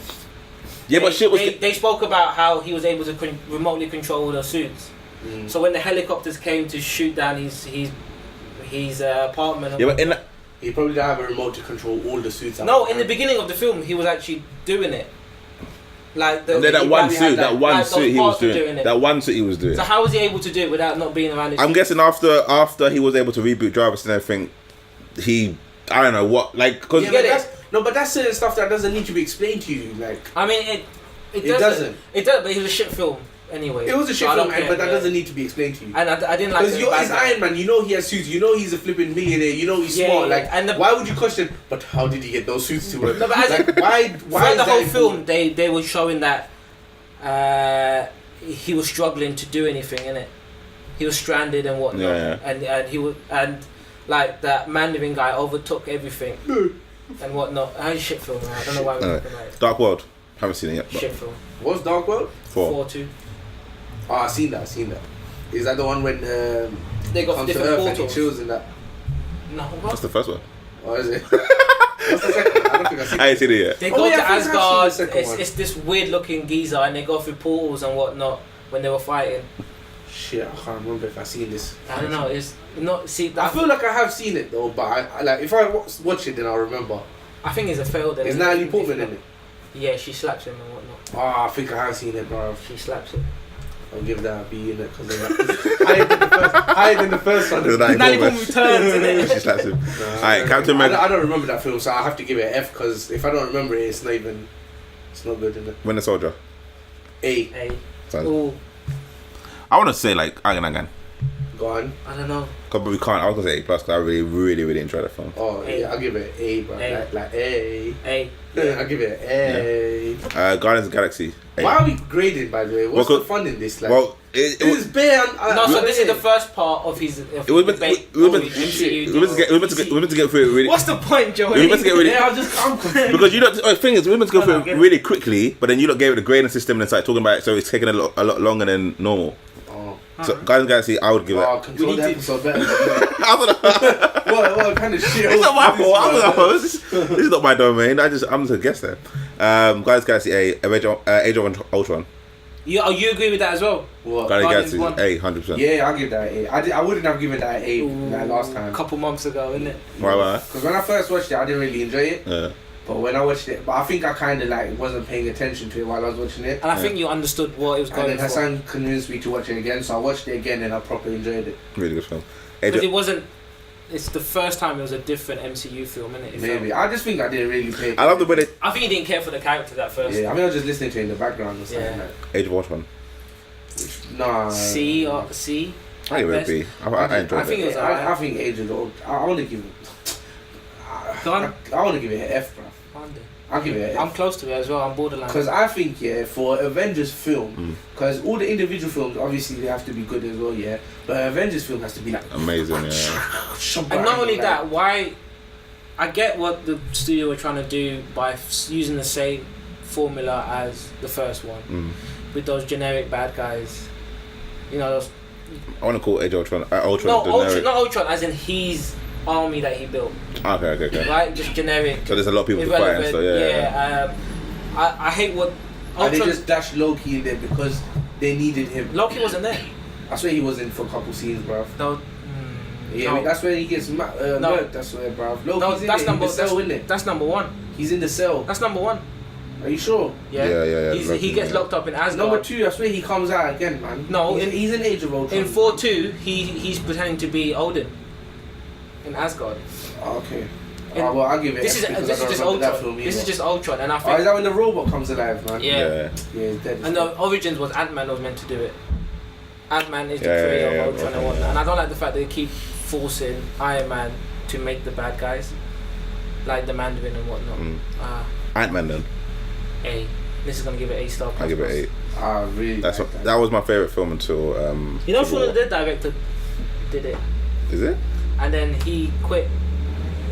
Yeah, but shit was. they spoke about how he was able to remotely control the suits. Mm. So when the helicopters came to shoot down his apartment, Yeah, but in that, He probably don't have a remote to control all the suits. out no, there. in the beginning of the film, he was actually doing it. Like and then that one probably had suit, that- that one like those suit he was parts were doing. doing it. That one suit he was doing. So how was he able to do it without not being around his I'm guessing after he was able to reboot Jarvis and everything, I don't know what, like, because Yeah, get but it? that's certain stuff that doesn't need to be explained to you. Like, I mean, it It doesn't. It does, but it was a shit film anyway. it was a shit So I film, don't care, but that yeah. doesn't need to be explained to you. And I didn't like Because the he's bad guy. Iron Man, you know he has suits, you know he's a flipping millionaire, you know he's Yeah, smart. yeah, Like, and why would you question? But how did he get those suits to work? No, but as like, why? Throughout Is the whole that film, important? they were showing that he was struggling to do anything in it. He was stranded and whatnot, Yeah. and he was like that Mandarin guy overtook everything and whatnot. Shit film, man. I don't know why we're talking about it. Dark World. Haven't seen it yet. But Shit film. What's Dark World? 4. 4-2. Oh, I seen that. Is that the one when They got comes to different Earth and he portals. chills in that? No, That's what? the first one. Oh, is it? What's the second one? I don't think I've seen I ain't seen it yet. They Oh, go yeah, to I think I've seen the Asgard. second one. It's this weird looking geezer, and they go through portals and whatnot when they were fighting. Shit, I can't remember if I've seen this. I don't know. It's not. See, I feel like I have seen it though, but I like if I watch it, then I'll remember. I think it's a failed. Is Natalie Portman in it? Yeah, she slaps him and whatnot. Oh, I think I have seen it, bro. She slaps him. I'll give that a B in it because higher than the first one. Is that Natalie Portman? Portman returns in it. She slaps him. Nah, Alright, Captain America. I don't remember that film, so I have to give it an F because if I don't remember it, it's not good in it. Winter Soldier. A. Hey. Sounds- Oh, I want to say like again. Go on. I don't know. But we can't. I was gonna say A plus because I really enjoyed that film. Oh A. yeah, I'll give it an A, bro. A. Like A. Hey. I'll give it an A. Guardians of the Galaxy. A. Why are we grading, by the way? What's Well, the fun in this? Like, Well, it this is bare. No, so this is the first part of his. was meant MCU. we were meant to get through it really. What's the point, Joey? We were meant to get really Yeah, I'm confused. because you know the thing is we were meant to go No, through no, it really quickly, but then you lot gave it a grading system and started talking about it, so it's taking a lot longer than normal. Oh, So Guardians of the Galaxy, I would give it. control We the need to- episode better. I don't know. what kind of shit? It's not my was this, fault. I'm bro? not host. This is not my domain. I'm just a guest there. Guardians of the Galaxy A, Age of Ultron. You agree with that as well? What? Guardians of Guardians the Galaxy A, 100%. Yeah, I'll give that an A. I wouldn't have given that an A like last time. A couple months ago, isn't it? Why? Because when I first watched it, I didn't really enjoy it. Yeah. But when I watched it, I think I kind of like wasn't paying attention to it while I was watching it. And I think you understood what it was And going then for. Hassan convinced me to watch it again, so I watched it again and I properly enjoyed it. Really good film. Because Age it of, wasn't. It's the first time it was a different MCU film, innit? It felt- Maybe. I just think I didn't really pay. I love the way they I think he didn't care for the characters at first. Yeah, I mean, I was just listening to it in the background or something. Yeah. Like, Age of Ultron. nah. C or C. I give it a best. B. I enjoyed I think it. it was alright. I think Age of the Old. I want to give it. Go on. I want to give it an F, bro. I'll give it an I'm F. close to it as well. I'm borderline. Because I think, yeah, for Avengers film, because all the individual films, obviously, they have to be good as well, yeah. But Avengers film has to be like. Amazing, yeah. And not only that, why? I get what the studio were trying to do by using the same formula as the first one, with those generic bad guys. You know, those. I want to call Age of Ultron. Ultron No, Ultron, generic. not Ultron, as in his army that he built, Okay. right? Just generic. So there's a lot of people to fight, irrelevant. and so yeah. I hate what And they Ultron. just dashed Loki in there because they needed him. Loki wasn't there. I swear he was in for a couple scenes, bruv. No, Yeah, no. I mean, that's where he gets murked, that's where, bruv. Loki's No, in that's there, number. in the cell, isn't it? That's number one. He's in the cell. That's number one. Are you sure? Yeah. Yeah. He Loki, gets yeah. locked up in Asgard. Number 2, I swear he comes out again, man. No, he's in Age of Ultron. In 4-2, he's pretending to be Odin. In Asgard. Oh, okay. In- Well, I'll give it This is F because this I is don't just remember that Ultron. film This is either. just Ultron, and I Oh, is think that when the robot comes alive, man? yeah. Yeah, he's dead. And the origins was Ant-Man was meant to do it. Ant-Man is the Yeah, creator yeah, of Ultron okay. and whatnot. And I don't like the fact they keep forcing Iron Man to make the bad guys, like the Mandarin and whatnot. Ant-Man then. A. This is gonna give it A star. I give it 8. I really That's like what, that was my favorite film until You know, Civil Shaun War. the director did it, Is it? and then he quit,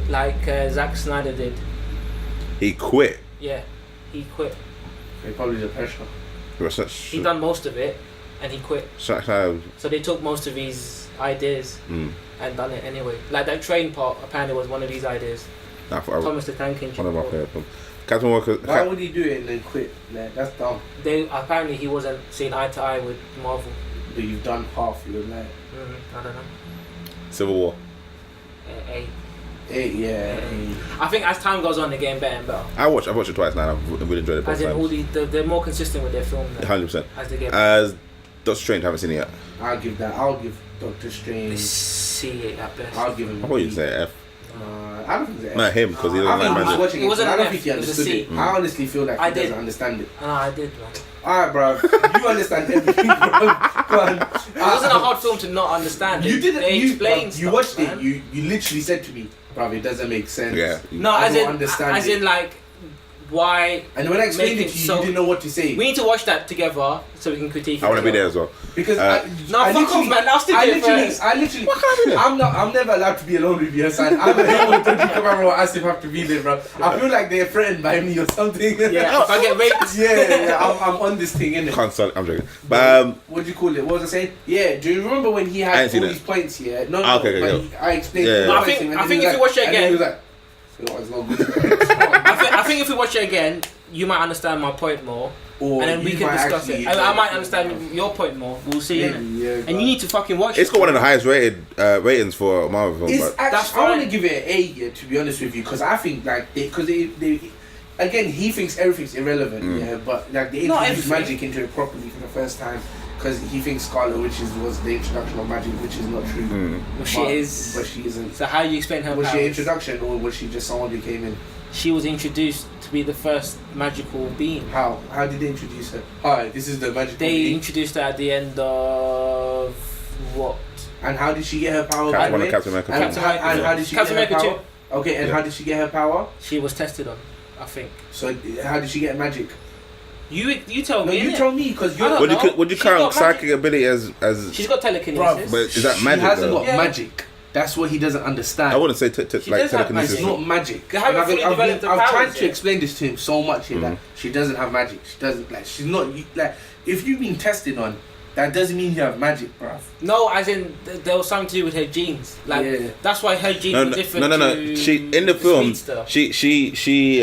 like Zack Snyder did. He quit. Yeah, he quit. They probably the pressure. It was such. He done most of it, and he quit. such So they took most of his ideas and done it anyway. Like that train part apparently was one of his ideas. Thomas the Tank Engine. one of my favorite films. Captain Walker. Why would he do it and then quit? Like, that's dumb. They apparently he wasn't seeing eye to eye with Marvel. But you've done half your life. I don't know. Civil War. A. 8, yeah. I think as time goes on, they're getting better and better. I watched it twice now. And I've really enjoyed it both As in all times. they're more consistent with their film now, 100%. as they get. As Doctor Strange, haven't seen it yet. I'll give Doctor They Strange. see it at best. I'll give him. I thought you'd say F. I don't think it's Not him, because he I doesn't think like he was magic. watching It it. wasn't I an don't F, think he it was a understood C. it. I honestly feel like I he did. doesn't understand it. I did, man. Alright, bro. You understand everything, bro. Go on. It wasn't a hard film to not understand. You didn't. They explained You stuff, watched man. it. You literally said to me, bro, it doesn't make sense. Yeah. No, I as don't in, understand as it. in, like why. And when I explained make it to you, so- you didn't know what to say. We need to watch that together so we can critique it. I want to be together. there as well. Because No, I fuck off, man. I'll still do it first. I literally, I'm never allowed to be alone with you, son. I'm a hero. Don't you come around and ask if I have to be there, bro. I feel like they're threatened by me or something. Yeah, if I get raped. yeah, I'm on this thing, innit? Consult. I'm joking. But What do you call it? What was I saying? Yeah, do you remember when he I had ain't seen all it. these points here? No, Okay, but okay, I explained. Yeah, the yeah. I think- points, and I then think he if was you watch it and then he again- was like, you know, it's not good. I think if we watch it again, you might understand my point more. Or And then we you can might discuss actually it. I might enjoy it. understand your point more. We'll see. Yeah, innit? yeah, And but- you need to fucking watch it's it. got one of the highest rated ratings for a Marvel film. It's But That's actually, I want to fine. give it an A, yeah, to be honest with you, because I think like because they again he thinks everything's irrelevant, yeah, but like they Not introduced everything. magic into it properly for the first time because he thinks Scarlet Witch was the introduction of magic, which is not true. Well, she is. but she isn't. So how do you explain her Was she an powers? introduction or was she just someone who came in? She was introduced to be the first magical being. How did they introduce her? Hi, this is the magical They being. introduced her at the end of what? And how did she get her power? by Captain, the one of way? Captain America. And, films. Captain America, and how did she Captain get her America power? Okay, and Yeah. how did she get her power? She was tested on, I think. So how did she get magic? You tell No, me. you innit? tell me because I you're don't know. Would you She's count got psychic magic. ability as? She's got telekinesis. But is that she magic? hasn't though? got Yeah. magic. That's what he doesn't understand. I wouldn't say She like does have telekinesis. It's not magic. They haven't And fully developed the I've tried powers to yet. explain this to him so much here that she doesn't have magic. She doesn't like. She's not like. If you've been tested on, that doesn't mean you have magic, bruv. No, as in there was something to do with her genes. Like Yeah. that's why her genes No, were no, different. no. To She in the film. Speedster. She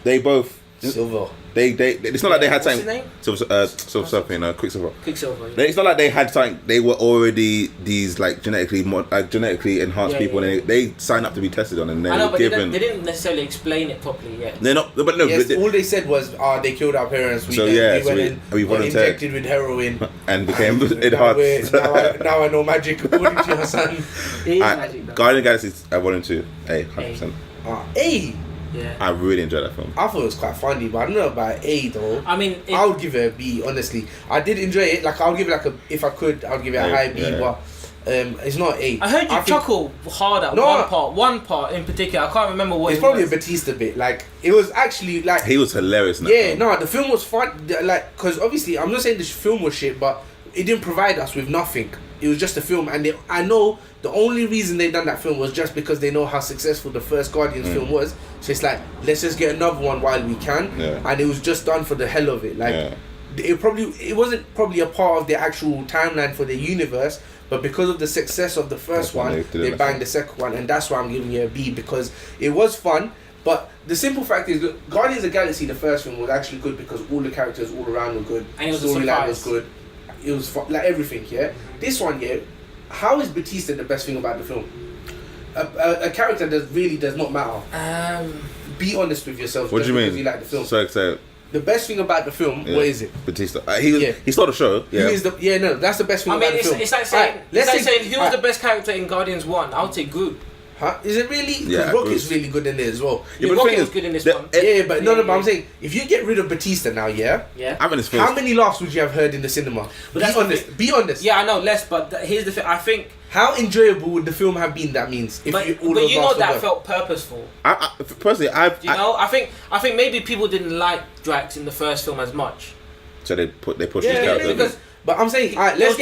they both. Silver. They it's not like they had What's his something. name? Silver Surfer, Quicksilver. Quicksilver. It's not like they had something. They were already these like genetically enhanced Yeah, people, yeah. and they signed up to be tested on, and they I know, were but given. they didn't necessarily explain it properly yet. They're not, but no. Yes, but they- all they said was, they killed our parents. We So, then- yeah, we so went we- in, we got volunteered. injected with heroin. and became now, enhanced. now I know magic according to your son. It is I- magic though. Guardian of the Galaxy, I wanted to. Hey, 100%. A. Yeah. I really enjoyed that film. I thought it was quite funny, but I don't know about A though. I mean, I would give it a B, honestly. I did enjoy it. Like, I'll give it like a, if I could, I'll give it a Yeah, high B, yeah. but it's not A. I heard you think chuckle hard at No, one part in particular. I can't remember what It's it probably a was. Batista bit. Like, it was actually like, He was hilarious in that yeah, film. no, the film was fun. Like, because obviously, I'm not saying the film was shit, but it didn't provide us with nothing. It was just a film, and I know the only reason they done that film was just because they know how successful the first Guardians film was. So it's like, let's just get another one while we can. Yeah. And it was just done for the hell of it. Like, Yeah. it wasn't probably a part of the actual timeline for the universe, but because of the success of the first That's why one, they did they it. banged the second one, and that's why I'm giving it a B, because it was fun. But the simple fact is, look, Guardians of the Galaxy, the first film, was actually good because all the characters all around were good. And it was a Storyline was surprise. good. It was fun, like everything. Yeah. This one, yeah. How is Batista the best thing about the film? A character that really does not matter. Be honest with yourself. What just do you because mean? You like the film. So The best thing about the film, yeah. what is it? Batista. Yeah. He stole the show. Yeah. Who is the? Yeah, no, that's the best thing I about mean, the film. it's like saying, Alright, it's like say- saying who was the best character in Guardians 1? I would say Groot. Huh? Is it really? Because Yeah, Rocket's Groot. really good in there as well. Yeah, Yeah, but the Rocket thing was is, good in this the- one. Yeah, but no, Yeah, but I'm yeah. saying if you get rid of Batista now, yeah. Yeah. Having his face. How many laughs would you have heard in the cinema? But Be that's the honest. thing. Be honest. Yeah, I know less, but here's the thing. I think, How enjoyable would the film have been? That means if but all you those know laughs were that there? felt purposeful. Personally, You know, I think maybe people didn't like Drax in the first film as much. so they pushed Yeah, his yeah, character. because. But I'm saying, alright, Those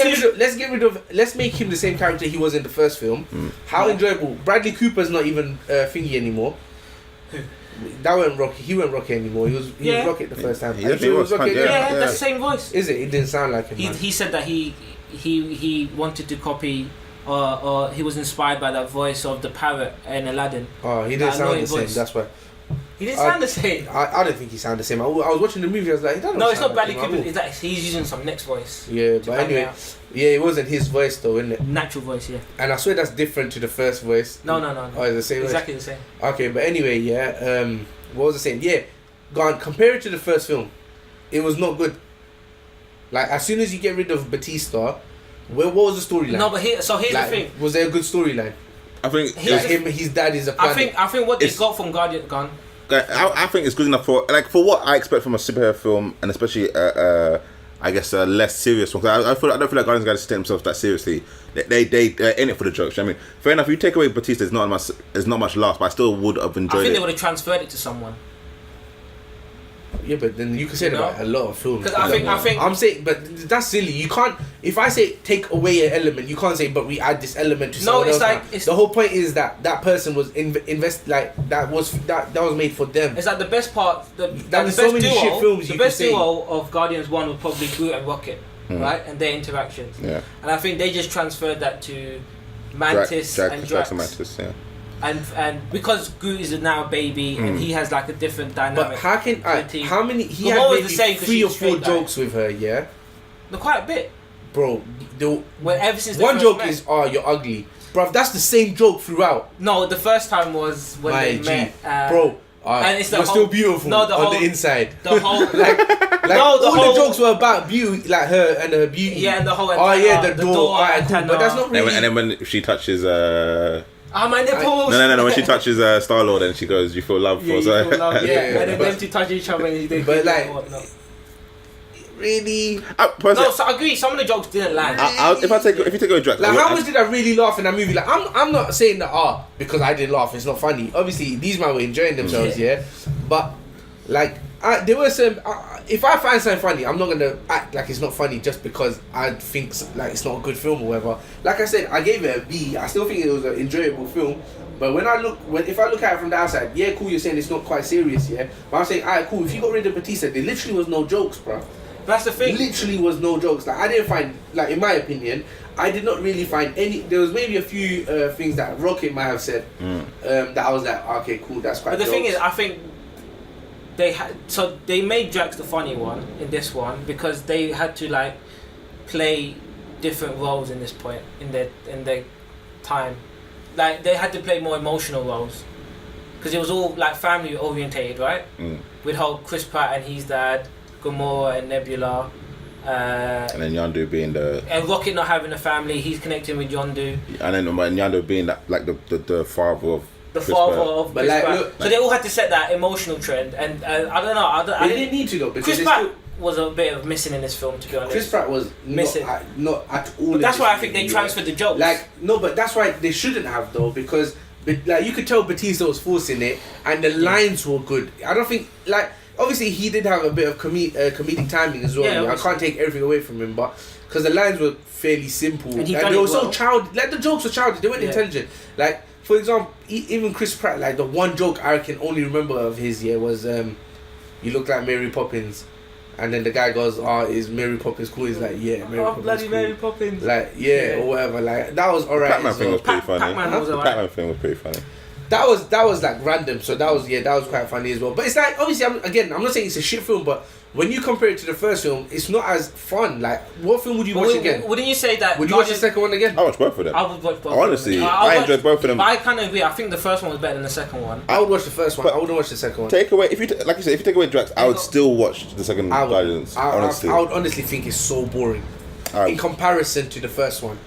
let's make him the same character he was in the first film. How Yeah. enjoyable! Bradley Cooper's not even thingy anymore. That went Rocky. He went Rocky anymore. He was Yeah. Rocket the first time. Yeah, Are you sure he was, Rocket yeah. again? Yeah, that's the same voice. Is it? It didn't sound like him. Man. He said that he wanted to copy or he was inspired by that voice of the parrot in Aladdin. Oh, he didn't that sound annoying the same. voice. That's why. He didn't sound the same. I don't think he sounded the same. I was watching the movie. I was like, he doesn't. No, it's sound not like Bradley him at Cooper. all. It's like he's using some next voice. Yeah, to but bang it anyway, out. yeah, it wasn't his voice though, isn't it? Natural voice, yeah. And I swear that's different to the first voice. No. Oh, it's the same. Exactly the same. Voice? Okay, but anyway, yeah. What was I saying? Yeah, go on. Compare it to the first film. It was not good. Like as soon as you get rid of Batista, what was the storyline? No, but here's like, the thing. was there a good storyline? I think Here's Like the- him, his dad is a planet. I think what they It's- got from Guardian Gun. I think it's good enough for what I expect from a superhero film, and especially I guess a less serious one. 'Cause I don't feel like Guardians of the Galaxy take themselves that seriously. They're in it for the jokes. I mean, fair enough. If you take away Batista, there's not much lost, but I still would have I enjoyed think they it. would have transferred it to someone. Yeah, but then you can say that about a lot of films. Because I think I'm saying, but that's silly. You can't. If I say take away an element, you can't say, but we add this element to someone else. Like the whole point is that person was invest like that was made for them. It's like the best part. The best so many shit films. The best duo of Guardians 1 was probably Groot and Rocket, right, and their interactions. Yeah. And I think they just transferred that to Mantis and Drax. Mantis, yeah. And because Groot is now a baby and he has like a different dynamic. But how can how many? He had maybe 3 or 4 jokes with her, yeah. No, quite a bit, bro. Ever since one joke is, "Oh, you're ugly," bro. That's the same joke throughout. No, the first time was when they met, bro. And it's you're still beautiful on the inside. The whole the jokes were about beauty, like her and her beauty. Yeah, and the whole. The door. Alright, cool. But that's not really. And then when she touches. My nipples. No. When she touches Star Lord and she goes, "You feel love for her." And then them two touch each other and they. But like, really? No, so I agree. Some of the jokes didn't land. If you take away Drax, like how much did I really laugh in that movie? Like I'm not saying that because I didn't laugh, it's not funny. Obviously, these men were enjoying themselves, yeah. But like there were some. If I find something funny, I'm not gonna act like it's not funny just because I think like it's not a good film or whatever. Like I said, I gave it a B. I still think it was an enjoyable film. But if I look at it from the outside, yeah, cool. You're saying it's not quite serious, yeah. But I'm saying, alright, cool. If you got rid of Batista, there literally was no jokes, bro. That's the thing. Literally was no jokes. Like I didn't find, like in my opinion, I did not really find any. There was maybe a few things that Rocket might have said that I was like, okay, cool, that's quite. But the thing is, I think they made Drax the funny one in this one because they had to like play different roles in this point in their time. Like they had to play more emotional roles because it was all like family orientated, right? With whole Chris Pratt and his dad, Gamora and Nebula, and then Yondu being and Rocket not having a family, he's connecting with Yondu, and then Yondu being that like the father of Chris Pratt. So they all had to set that emotional trend, and I don't know. I didn't need to though because Chris Pratt was a bit of missing in this film, to be honest. Chris Pratt was missing, not at all. But that's why I think they transferred the jokes. But that's why they shouldn't have though, because like you could tell Batista was forcing it, and the lines were good. I don't think obviously he did have a bit of comedic timing as well. Yeah, I can't take everything away from him, but because the lines were fairly simple and they were so childish. Like the jokes were childish, they weren't intelligent. Like for example, even Chris Pratt, like the one joke I can only remember of his was you look like Mary Poppins. And then the guy goes, is Mary Poppins cool? He's like, yeah, Mary Poppins bloody cool. Mary Poppins. Like, or whatever. Like, that was alright. Pac-Man thing was pretty funny. The Pac-Man thing was pretty funny. That was like random, so that was quite funny as well. But it's like, obviously, I'm not saying it's a shit film, but when you compare it to the first film, it's not as fun. Like, what film would you watch again? Wouldn't you say that? Would you watch the second one again? I watch both of them. I would watch both. Honestly, I enjoyed both of them. But I kind of agree. I think the first one was better than the second one. I would watch the first one. I wouldn't watch the second one. Take away, if you take away Drax, I would still watch the second Guardians. Honestly, I would honestly think it's so boring in comparison to the first one.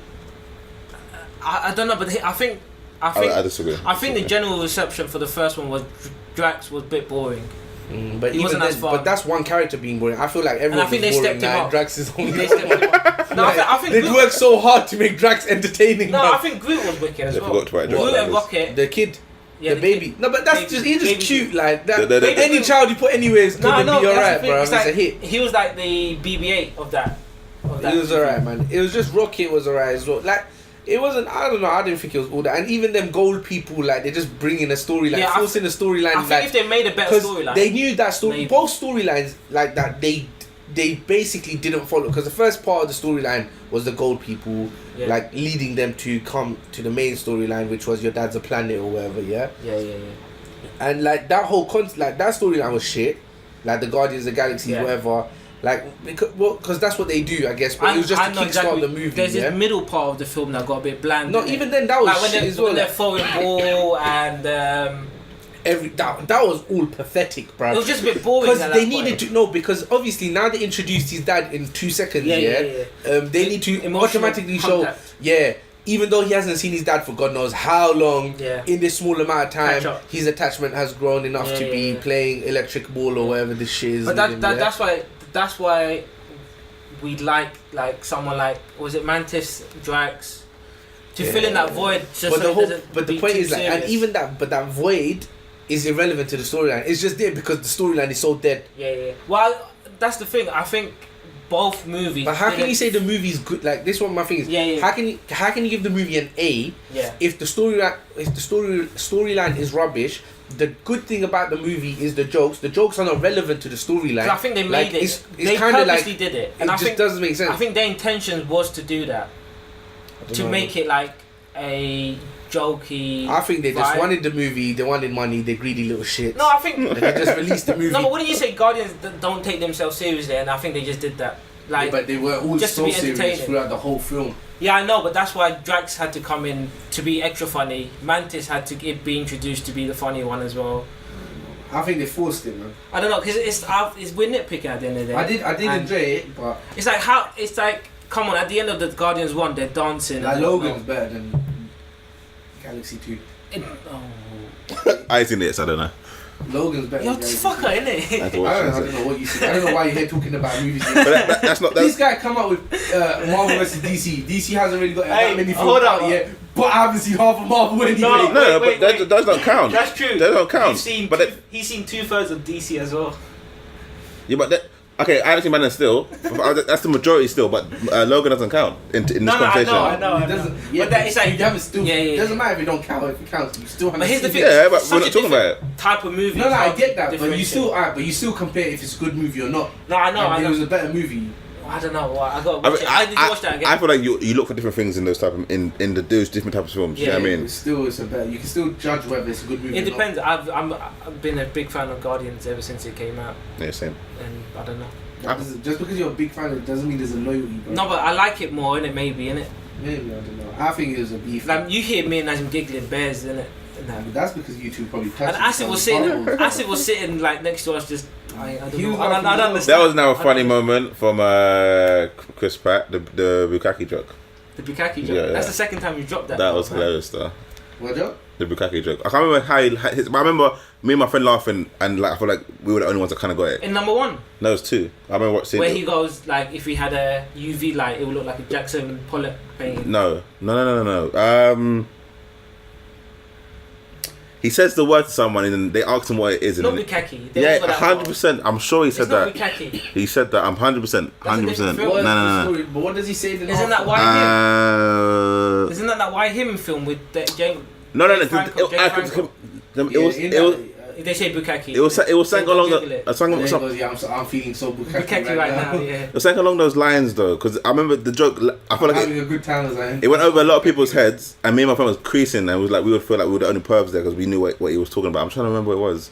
I don't know, but I think I disagree. I think the general reception for the first one was Drax was a bit boring. But he wasn't as fun. But that's one character being boring. I feel like everyone was boring. Stepped him up. Drax is only. They stepped him up. No, I think they worked so hard to make Drax entertaining. No, I think Groot was wicked as well. Groot and Rocket. The kid. Yeah, the baby. No, but that's he's just cute. Like that. Any any child you put anywhere is gonna be alright, bro. It's a hit. He was like the BB-8 of that. He was alright, man. It was just Rocket was alright as well. Like. It wasn't. I don't know. I didn't think it was all that. And even them gold people, like they just bring in a storyline, forcing a storyline. I think if they made a better storyline, they knew that story. Maybe. Both storylines like that, they basically didn't follow because the first part of the storyline was the gold people, like leading them to come to the main storyline, which was your dad's a planet or whatever. Yeah. And like that whole that storyline was shit. Like the Guardians of the Galaxy, whatever. Like because that's what they do, I guess. But it was just to kickstart the movie. There's this middle part of the film that got a bit bland. No, even then that was like shit as well. When they're throwing ball and that was all pathetic, bro. It was just a bit boring because they needed to because obviously now they introduced his dad in 2 seconds. They need to automatically show even though he hasn't seen his dad for God knows how long, in this small amount of time, his attachment has grown enough to be playing electric ball or whatever this shit is. But that's why we like someone like, was it Mantis, Drax, to fill in that void. Just but the point is like, and even that void is irrelevant to the storyline. It's just there because the storyline is so dead. Yeah. Well, that's the thing. I think both movies. But how can you say the movie's good? Like this one, my thing is. Yeah. How can you give the movie an A? Yeah. If the storyline is rubbish. The good thing about the movie is the jokes. The jokes are not relevant to the storyline. I think they made it. It's they kind of purposely did it, and it I just think doesn't make sense. I think their intention was to do that, to make it like a jokey. I think they just vibe. wanted the movie. They wanted money. They greedy little shit. No, I think They just released the movie. no. But wouldn't you say Guardians don't take themselves seriously? And I think they just did that. Like, but they were all just to so be serious entertaining. throughout the whole film. yeah, I know, but that's why Drax had to come in to be extra funny. Mantis had to be introduced to be the funny one as well. I think they forced it, man. I don't know, because we're nitpicking at the end of the day. I did enjoy it, but It's like come on, at the end of the Guardians 1, they're dancing. like and Logan's better than Galaxy 2. I ain't seen it, so I don't know. Logan's better. You're than Galaxy fucker, 2. innit? I have to I watch don't it. know what you see. I don't know why you're here talking about movies. But that's not. This That's, guy come out with Marvel vs DC. DC hasn't really got Hey, that many hold films out on. yet, but I haven't seen half of Marvel anyway. No. no, wait, but that does not count. That's true. That don't count. He's seen 2/3 of DC as well. Yeah, but okay, I haven't seen Man of Steel. That's the majority still, but Logan doesn't count in this conversation. I know. It doesn't. Yeah, But that it's like you haven't still. Yeah. It doesn't matter if you don't count. If it counts, you still haven't. But here's the seen thing. it. Yeah, but Such we're a not talking about it. different type of movie. No, I get that, but you differentiate. still, but you still compare if it's a good movie or not. No, I know. And it was a better movie. I don't know. I got. I need to watch that again. I feel like you look for different things in those type of in those different types of films. Yeah, you know what I mean? It's a better. You can still judge whether it's a good movie. It or depends. I've been a big fan of Guardians ever since it came out, Yeah, same. and I don't know. Not. Just because you're a big fan, it doesn't mean there's a loyalty. Bro. No, but I like it more, innit? Maybe, innit? Maybe I don't know. I think it was a beef. Like you hear me and I'm giggling bears, innit? But that's because you two probably. And Acid was sitting like next to us, just I don't He know. was I don't laughing. understand. That was now a funny moment from Chris Pratt, the Bukkake joke. The Bukkake joke. Yeah, That's yeah. the second time you dropped that. That was hilarious, though. What joke? The Bukkake joke. I can't remember how but I remember me and my friend laughing, and like I feel like we were the only ones that kind of got it. In number 1, No, it was 2. I remember watching where it. he goes like, if he had a UV light, it would look like a Jackson Pollock painting. No. He says the word to someone, and then they ask him what it is. It's not And Bukkake. yeah, 100%. I'm sure he said It's not that. Bukkake. He said that. I'm 100%. 100%. different No. Story, but what does he say? Isn't that why him? Isn't that Why Him film with James? No. James Franco? It was. They say Bukkake. It was something Go along Google the. it. And then he goes, yeah, I'm feeling so Bukkake right now. Yeah. It was something along those lines though, because I remember the joke. I feel like having a good time as I am. it went over a lot of people's heads, and me and my friend was creasing, and it was like we would feel like we were the only pervs there because we knew what he was talking about. I'm trying to remember what it was.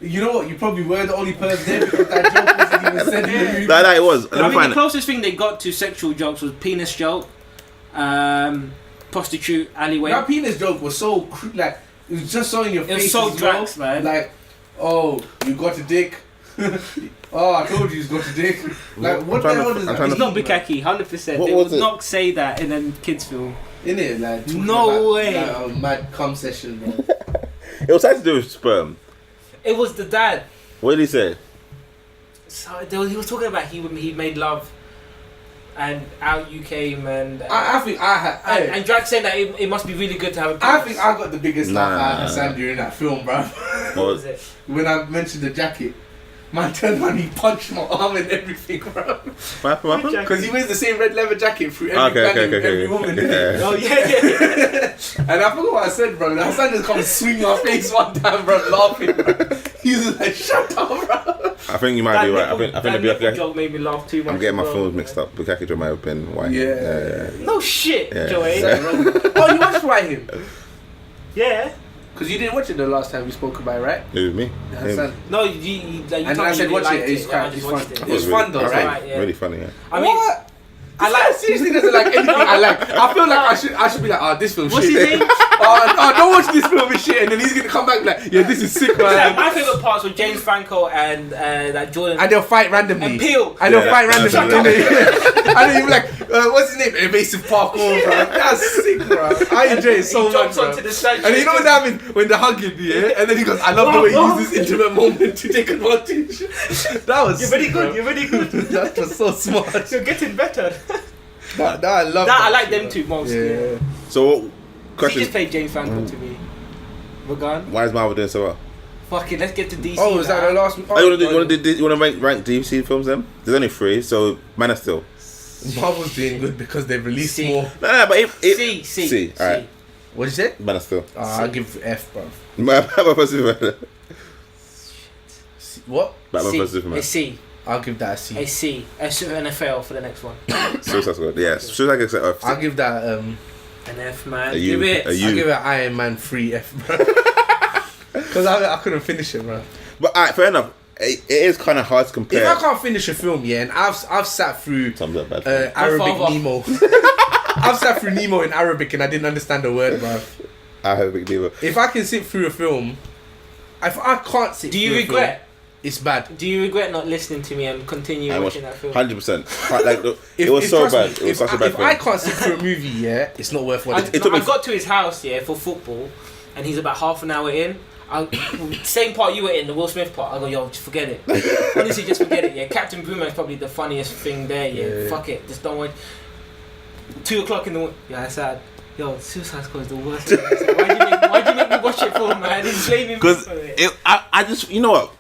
You know what? You probably were the only person there because that joke wasn't even said in the movie. That it was. I mean, the closest thing they got to sexual jokes was penis joke, prostitute alleyway. That penis joke was so like it was just so in your It face. was so as Drax, well. man. Like, oh, you got a dick. Oh, I told you, he's got a dick. Like, what the hell does that mean? It's not Bukkake, 100%. What They was would it? not say that in a kids film. Innit? Like, talking No about, way. Like, a mad cum session, bro. It was something to do with sperm. It was the dad. What did he say? So he was talking about he made love, and out you came, and I think I had. and Drax said that it must be really good to have a penis. I think I got the biggest laugh out Nah. of Sam during that film, bro. What was it? When I mentioned the jacket, man turned around, he punched my arm and everything, bro. What happened? Because he wears the same red leather jacket through every every woman. Yeah. Oh yeah. And I forgot what I said, bro. And Hassan just come swing my face one time, bro, laughing, bro. He was like, shut up, bro. I think you might be right. I think that the nipple Bukkake. joke made me laugh too much. I'm getting my as well. films mixed up. Bukkake joke might have been white. Yeah. No shit, Yeah. Joey. Oh, you watched Why Him? Yeah. Because you didn't watch it the last time we spoke about it, right? It was me. Hassan. No, you And told I me said you watch liked it. It's and I fun. just It's watched fun. it. It's fun though, That's right? Right, yeah. Really funny. Yeah. I mean, What? I like. Seriously doesn't like anything I like. I feel like I should be like, oh, this film What's shit. his name? Oh, don't watch this film is shit. And then he's gonna come back like, yeah, this is sick, Like, man. my favorite parts were James Franco and that Jordan And they'll fight randomly. and Peel. And they'll Yeah, fight that's randomly. it. And then you'll be like, what's his name? Evasive parkour, bro. That's sick, bro. I enjoy it so he much, jumps bro. onto the statue. And you know what happened when they're hugging, yeah? And then he goes, I love the way you use this intimate moment to take advantage. That was You're sick, very good. bro. You're very good. That was so smart. You're getting better. That I love I like shit, them bro. two most. Yeah. So, He question. just played James Franco to me. We're gone. Why is Marvel doing so well? Fuck it, let's get to DC. Oh, is that the last? Oh, you want to rank DC films then? There's only 3, so Man of Steel. Marvel's doing good because they've released C. more. No, but C. Alright. What did you say? Man of Steel. I'll give F, bro. Batman vs Superman. What? Batman C. vs Superman. A C. I'll give that a C. A C. And a fail for the next one. Suicide Squad. Yeah, Suicide Squad. I'll give that An F, man. A U. Give it. A U. I'll give it Iron Man 3 F, bro. Because I couldn't finish it, bro. But alright, fair enough. It is kind of hard to compare. If I can't finish a film, yeah, and I've sat through Thumbs up, bad. Arabic Father. Nemo. I've sat through Nemo in Arabic and I didn't understand the word, bro. I have a big deal. If I can sit through a film, if I can't sit Do through you a regret? film, it's bad. Do you regret not listening to me and continue watching that film? 100%. Like, it was so trust bad. me, It was such a bad if film. I can't sit through a movie, yeah, it's not worth watching. I got to his house, yeah, for football, and he's about half an hour in. Same part you were in, the Will Smith part. I go, yo, just forget it. Honestly, just forget it. Yeah, Captain Boomerang is probably the funniest thing there. Yeah, fuck it, just don't watch. 2 o'clock in the morning. Yeah, that's sad. Yo, Suicide Squad is the worst. Why'd you make me watch it for, man? He's blaming me Because for it. I just, you know what?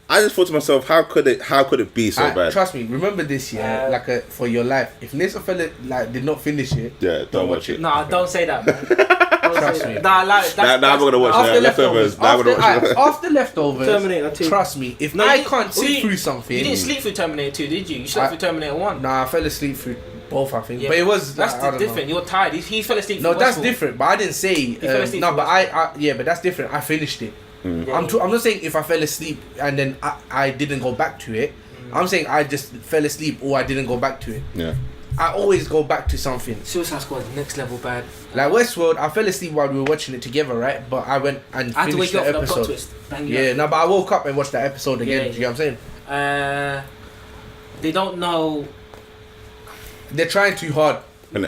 I just thought to myself, how could it be so bad? Trust me, remember this, yeah, for your life. If Nessa fella did not finish it, Yeah, don't watch it. Nah, don't say that, man. Trust me. Nah, like, Now I'm gonna watch After Leftovers. Now I'm gonna watch it. after Leftovers, Terminator 2. trust me, if No, I you- can't sit you- through something, You didn't sleep through Terminator 2, did you? You slept through Terminator 1. Nah, I fell asleep through both, I think. Yeah, but it was that's I don't different. know. You were tired. He fell asleep. No, for that's Westworld. different. But I didn't say fell asleep no. for But I yeah, but that's different. I finished it. Yeah, I'm not saying if I fell asleep and then I didn't go back to it. I'm saying I just fell asleep or I didn't go back to it. Yeah. I always go back to something. Suicide Squad, next level bad. Like Westworld, I fell asleep while we were watching it together, right? But I went and I had to finished wake the you up for that plot episode. twist. Bang you Yeah, up. no, but I woke up and watched that episode again. Yeah, Do you know what I'm saying? They don't know. They're trying too hard. And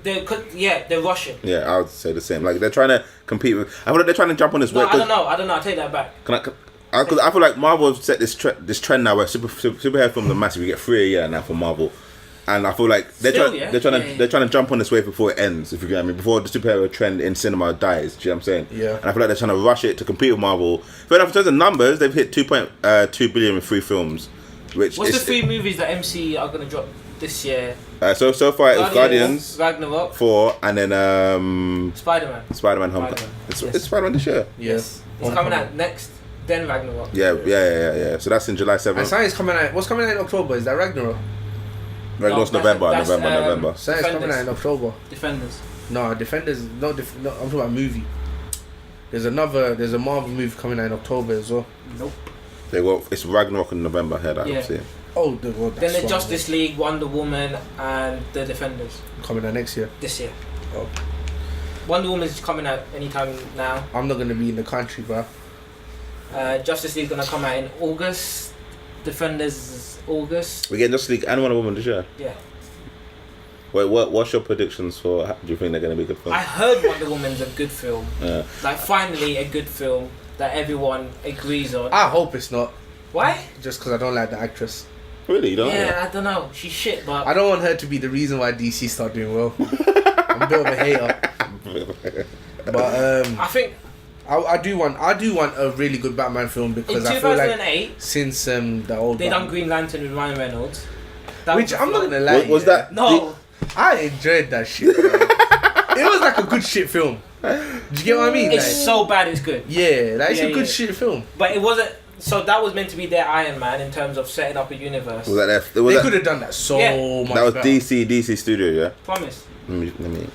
They're rushing. yeah, I would say the same. Like they're trying to compete with. I feel like they're trying to jump on this No, wave. I don't know. I take that back. Because I feel like Marvel have set this trend now where superhero films are massive. We get 3 a year now for Marvel, and I feel like they're trying to jump on this wave before it ends. If you get what I mean, before the superhero trend in cinema dies. Do you know what I'm saying? Yeah. And I feel like they're trying to rush it to compete with Marvel. Fair enough. In terms of numbers, they've hit 2.2 billion with 3 films. Which What's the 3 movies that MCU are gonna drop this year? so far it was Guardians, Ragnarok, 4, and then Spider-Man. Spider-Man Homecoming. Spider-Man. It's Spider-Man this year. Yes. It's coming out next. Then Ragnarok. Yeah. So that's in July 7th. And something's coming out. What's coming out in October? Is that Ragnarok? November. Something's Defenders. coming out in October. Defenders. No, Defenders. No, I'm talking about movie. There's a Marvel movie coming out in October as well. Nope. It's Ragnarok in November here that I'm seeing. Oh, Then the Justice League, Wonder Woman, and the Defenders coming out next year. this year. Oh. Wonder Woman's coming out anytime now. I'm not gonna be in the country, bro. Justice League's gonna come out in August. Defenders is August. We get Justice League and Wonder Woman this year. Yeah. Wait, what's your predictions for? Do you think they're going to be good films? I heard Wonder Woman's a good film. Yeah. Like finally a good film that everyone agrees on. I hope it's not. Why? Just because I don't like the actress. Really? You don't? Yeah, I don't know. She's shit, but I don't want her to be the reason why DC start doing well. I'm a bit of a hater. But I think I do want a really good Batman film because in I feel like 2008 since the old they done Batman, Green Lantern with Ryan Reynolds. That which was I'm not flop. gonna lie. Was that? No. I enjoyed that shit. Bro. It was like a good shit film. Do you get what I mean? It's Like, so bad it's good. yeah, like it's a Yeah, good yeah. shit film. But it wasn't. So that was meant to be their Iron Man in terms of setting up a universe. Was that? They could have done that so Yeah. much. That was better. DC Studio, yeah. Promise. Let me.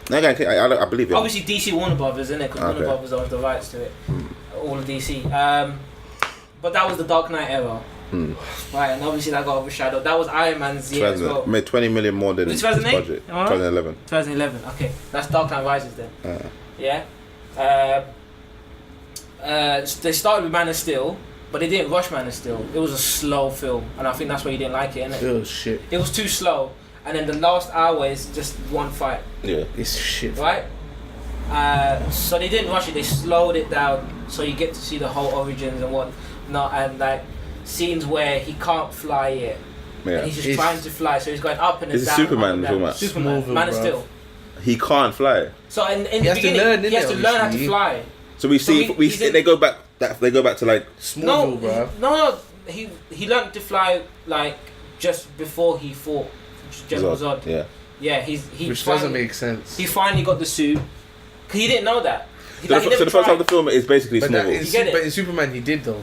No, I believe it. Obviously DC Warner Brothers, isn't it? Because Okay. Warner Brothers owns the rights to it. All of DC. But that was the Dark Knight era. Right, and obviously that got overshadowed. That was Iron Man's year as well. Made 20 million more than Was his 2008? budget. Alright. 2011. 2011. Okay, that's Dark Knight Rises then. Yeah. They started with Man of Steel, but they didn't rush Man of Steel. It was a slow film, and I think that's why you didn't like it, innit? It was shit. It was too slow, and then the last hour is just one fight, Yeah. It's shit. right? So they didn't rush it. They slowed it down, so you get to see the whole origins and whatnot, and like scenes where he can't fly yet, and he's just It's- trying to fly. So he's going up and then Is it down. Superman up and you're down. talking about? Superman, Smallville, Man of bruv. Steel. He can't fly. So in He the has to beginning, learn, he has innit, to learn how to obviously. fly. So we see they go back to like Smallville, bro. No. He learned to fly like just before he fought General Zod. Yeah. Yeah, he Which finally, doesn't make sense. He finally got the suit. 'Cause he didn't know that. So the first half of the film is basically But, Smallville. but in Superman he did though.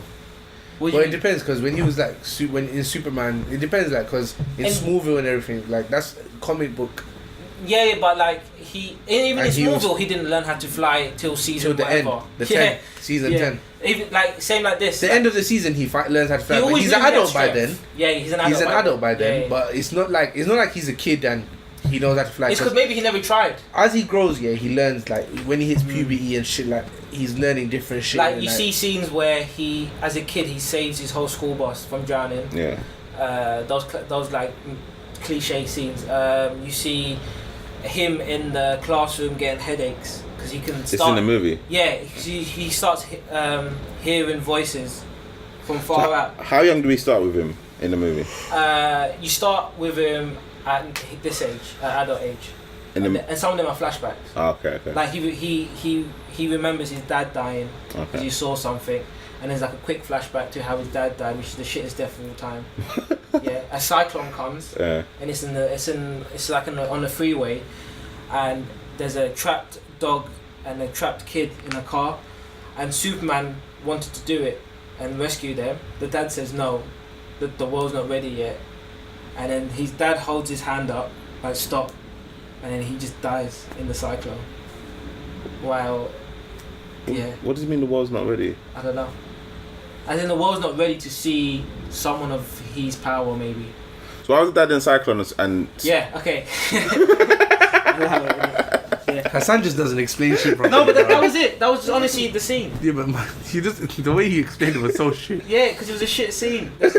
Well, Well, it depends because when he was like when in Superman, it depends like because in Smallville and everything like that's comic book Yeah, but like even in he Smallville he didn't learn how to fly till season till the end, whatever. season 10. Even like same like this. The end of the season he learns how to fly. He But always he's an really adult had by strength. then. Yeah, he's an adult. He's an adult by then, Yeah. but it's not like he's a kid and he knows how to fly. It's because maybe he never tried. As he grows, he learns like when he hits puberty and shit. Like he's learning different shit. Like and, you see scenes where he, as a kid, he saves his whole school bus from drowning. Yeah. Those like cliche scenes. You see him in the classroom getting headaches because he can start. It's in the movie. Yeah, he starts hearing voices from far out. How young do we start with him in the movie? You start with him at this age, adult age, and some of them are flashbacks. Oh, okay. Like he remembers his dad dying because Okay. he saw something, and there's like a quick flashback to how his dad died, which is the shittest death of all time. Yeah, a cyclone comes, Yeah. and it's like on the freeway, and there's a trapped dog and a trapped kid in a car, and Superman wanted to do it and rescue them. The dad says no, the world's not ready yet, and then his dad holds his hand up like stop, and then he just dies in the cyclone. While, yeah, What does it mean the world's not ready? I don't know. As in the world's not ready to see someone of his power, maybe. So I was dad in Cyclone and Yeah. Okay. Yeah. Hassan just doesn't explain shit properly. No, but that bro. was it. That was honestly the scene. Yeah, but man, the way he explained it was so shit. Yeah, because it was a shit scene. There's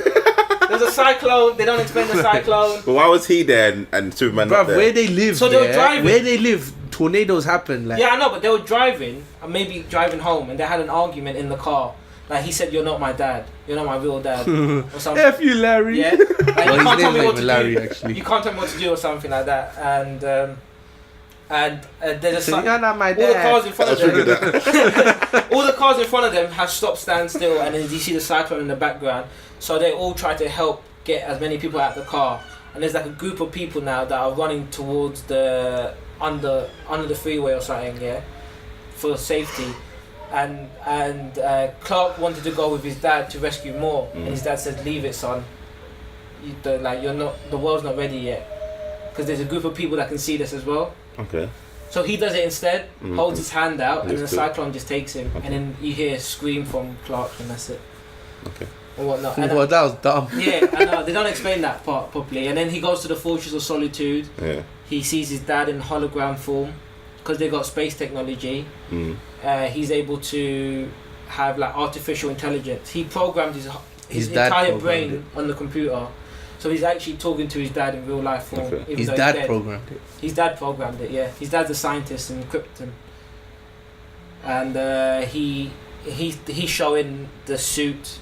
a cyclone. They don't explain the cyclone. But why was he there and Superman Bruv, not there? where they live, So they were driving. where they live, tornadoes happen. Like, Yeah, I know, but they were driving, and maybe driving home, and they had an argument in the car. Like he said, "You're not my dad. You're not my real dad," or something. F you, Larry. Yeah. Like, Well, you his can't tell name's me not what to even Larry, do. actually. You can't tell me what to do or something like that. And there's a So you're not my all the dad. cars in front of I figured them. that. All the cars in front of them have stopped, stand still, and then you see the cyclone in the background. So they all try to help get as many people out of the car. And there's like a group of people now that are running towards the under the freeway or something, yeah, for safety. And Clark wanted to go with his dad to rescue more, and his dad said, "Leave it, son. You're not. The world's not ready yet, because there's a group of people that can see this as well." Okay. So he does it instead, holds his hand out, and Yes, the good. cyclone just takes him, and then you hear a scream from Clark, and that's it. Okay. Or whatnot. And, Well, that was dumb. yeah, I know, they don't explain that part properly. And then he goes to the Fortress of Solitude. Yeah. He sees his dad in hologram form, because they got space technology. He's able to have like artificial intelligence. He programmed his dad entire programmed brain on the computer. So he's actually talking to his dad in real life form. Okay. Even His though dad he's dead. programmed it. His dad programmed it, yeah. His dad's a scientist in Krypton. And he's showing the suit,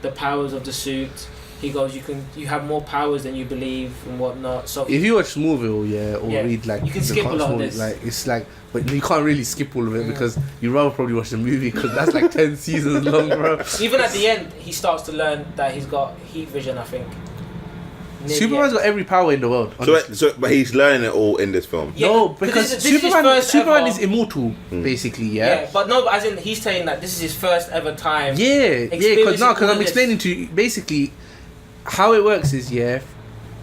the powers of the suit. He goes, you have more powers than you believe and whatnot. So If you watch Smallville, or Yeah, read like you can the skip a lot of Smallville, this. like it's like, but you can't really skip all of it because you rather probably watch the movie because that's like 10 seasons long, bro. even at the end, he starts to learn that he's got heat vision, I think. Near the Superman's end. got every power in the world. Honestly. But he's learning it all in this film. Yeah, No, but because this is his Superman first ever- is immortal, basically. Yeah, but no, but as in he's saying that this is his first ever time. Because experiencing all I'm of this. explaining to you basically how it works is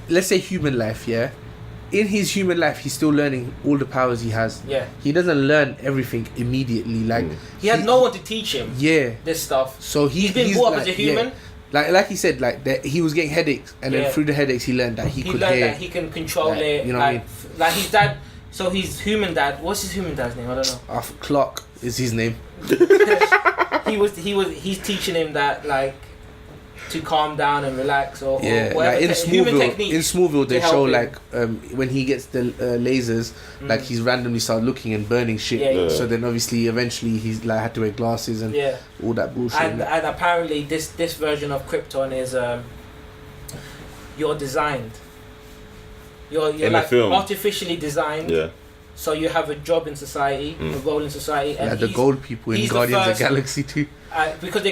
let's say human life, in his human life he's still learning all the powers he has. Yeah. He doesn't learn everything immediately. Like He had no one to teach him Yeah. this stuff. So He's been brought up as a human. Like he said, like that he was getting headaches, and Yeah. then through the headaches he learned that he He could learned hear. that he can control like, it. you know what I mean? Like his dad. So his human dad. What's his human dad's name? I don't know. Clark is his name. He's teaching him that like to calm down and relax or Yeah, whatever like in human Smallville. techniques In Smallville, they to help show him. like when he gets the lasers, like he's randomly started looking and burning shit. Yeah. So then obviously eventually he's like had to wear glasses and Yeah. all that bullshit. And apparently this version of Krypton is you're designed. You're In the like film. artificially designed. Yeah. so you have a job in society, a role in society, and Like the gold people in he's the Guardians of first- the Galaxy too. because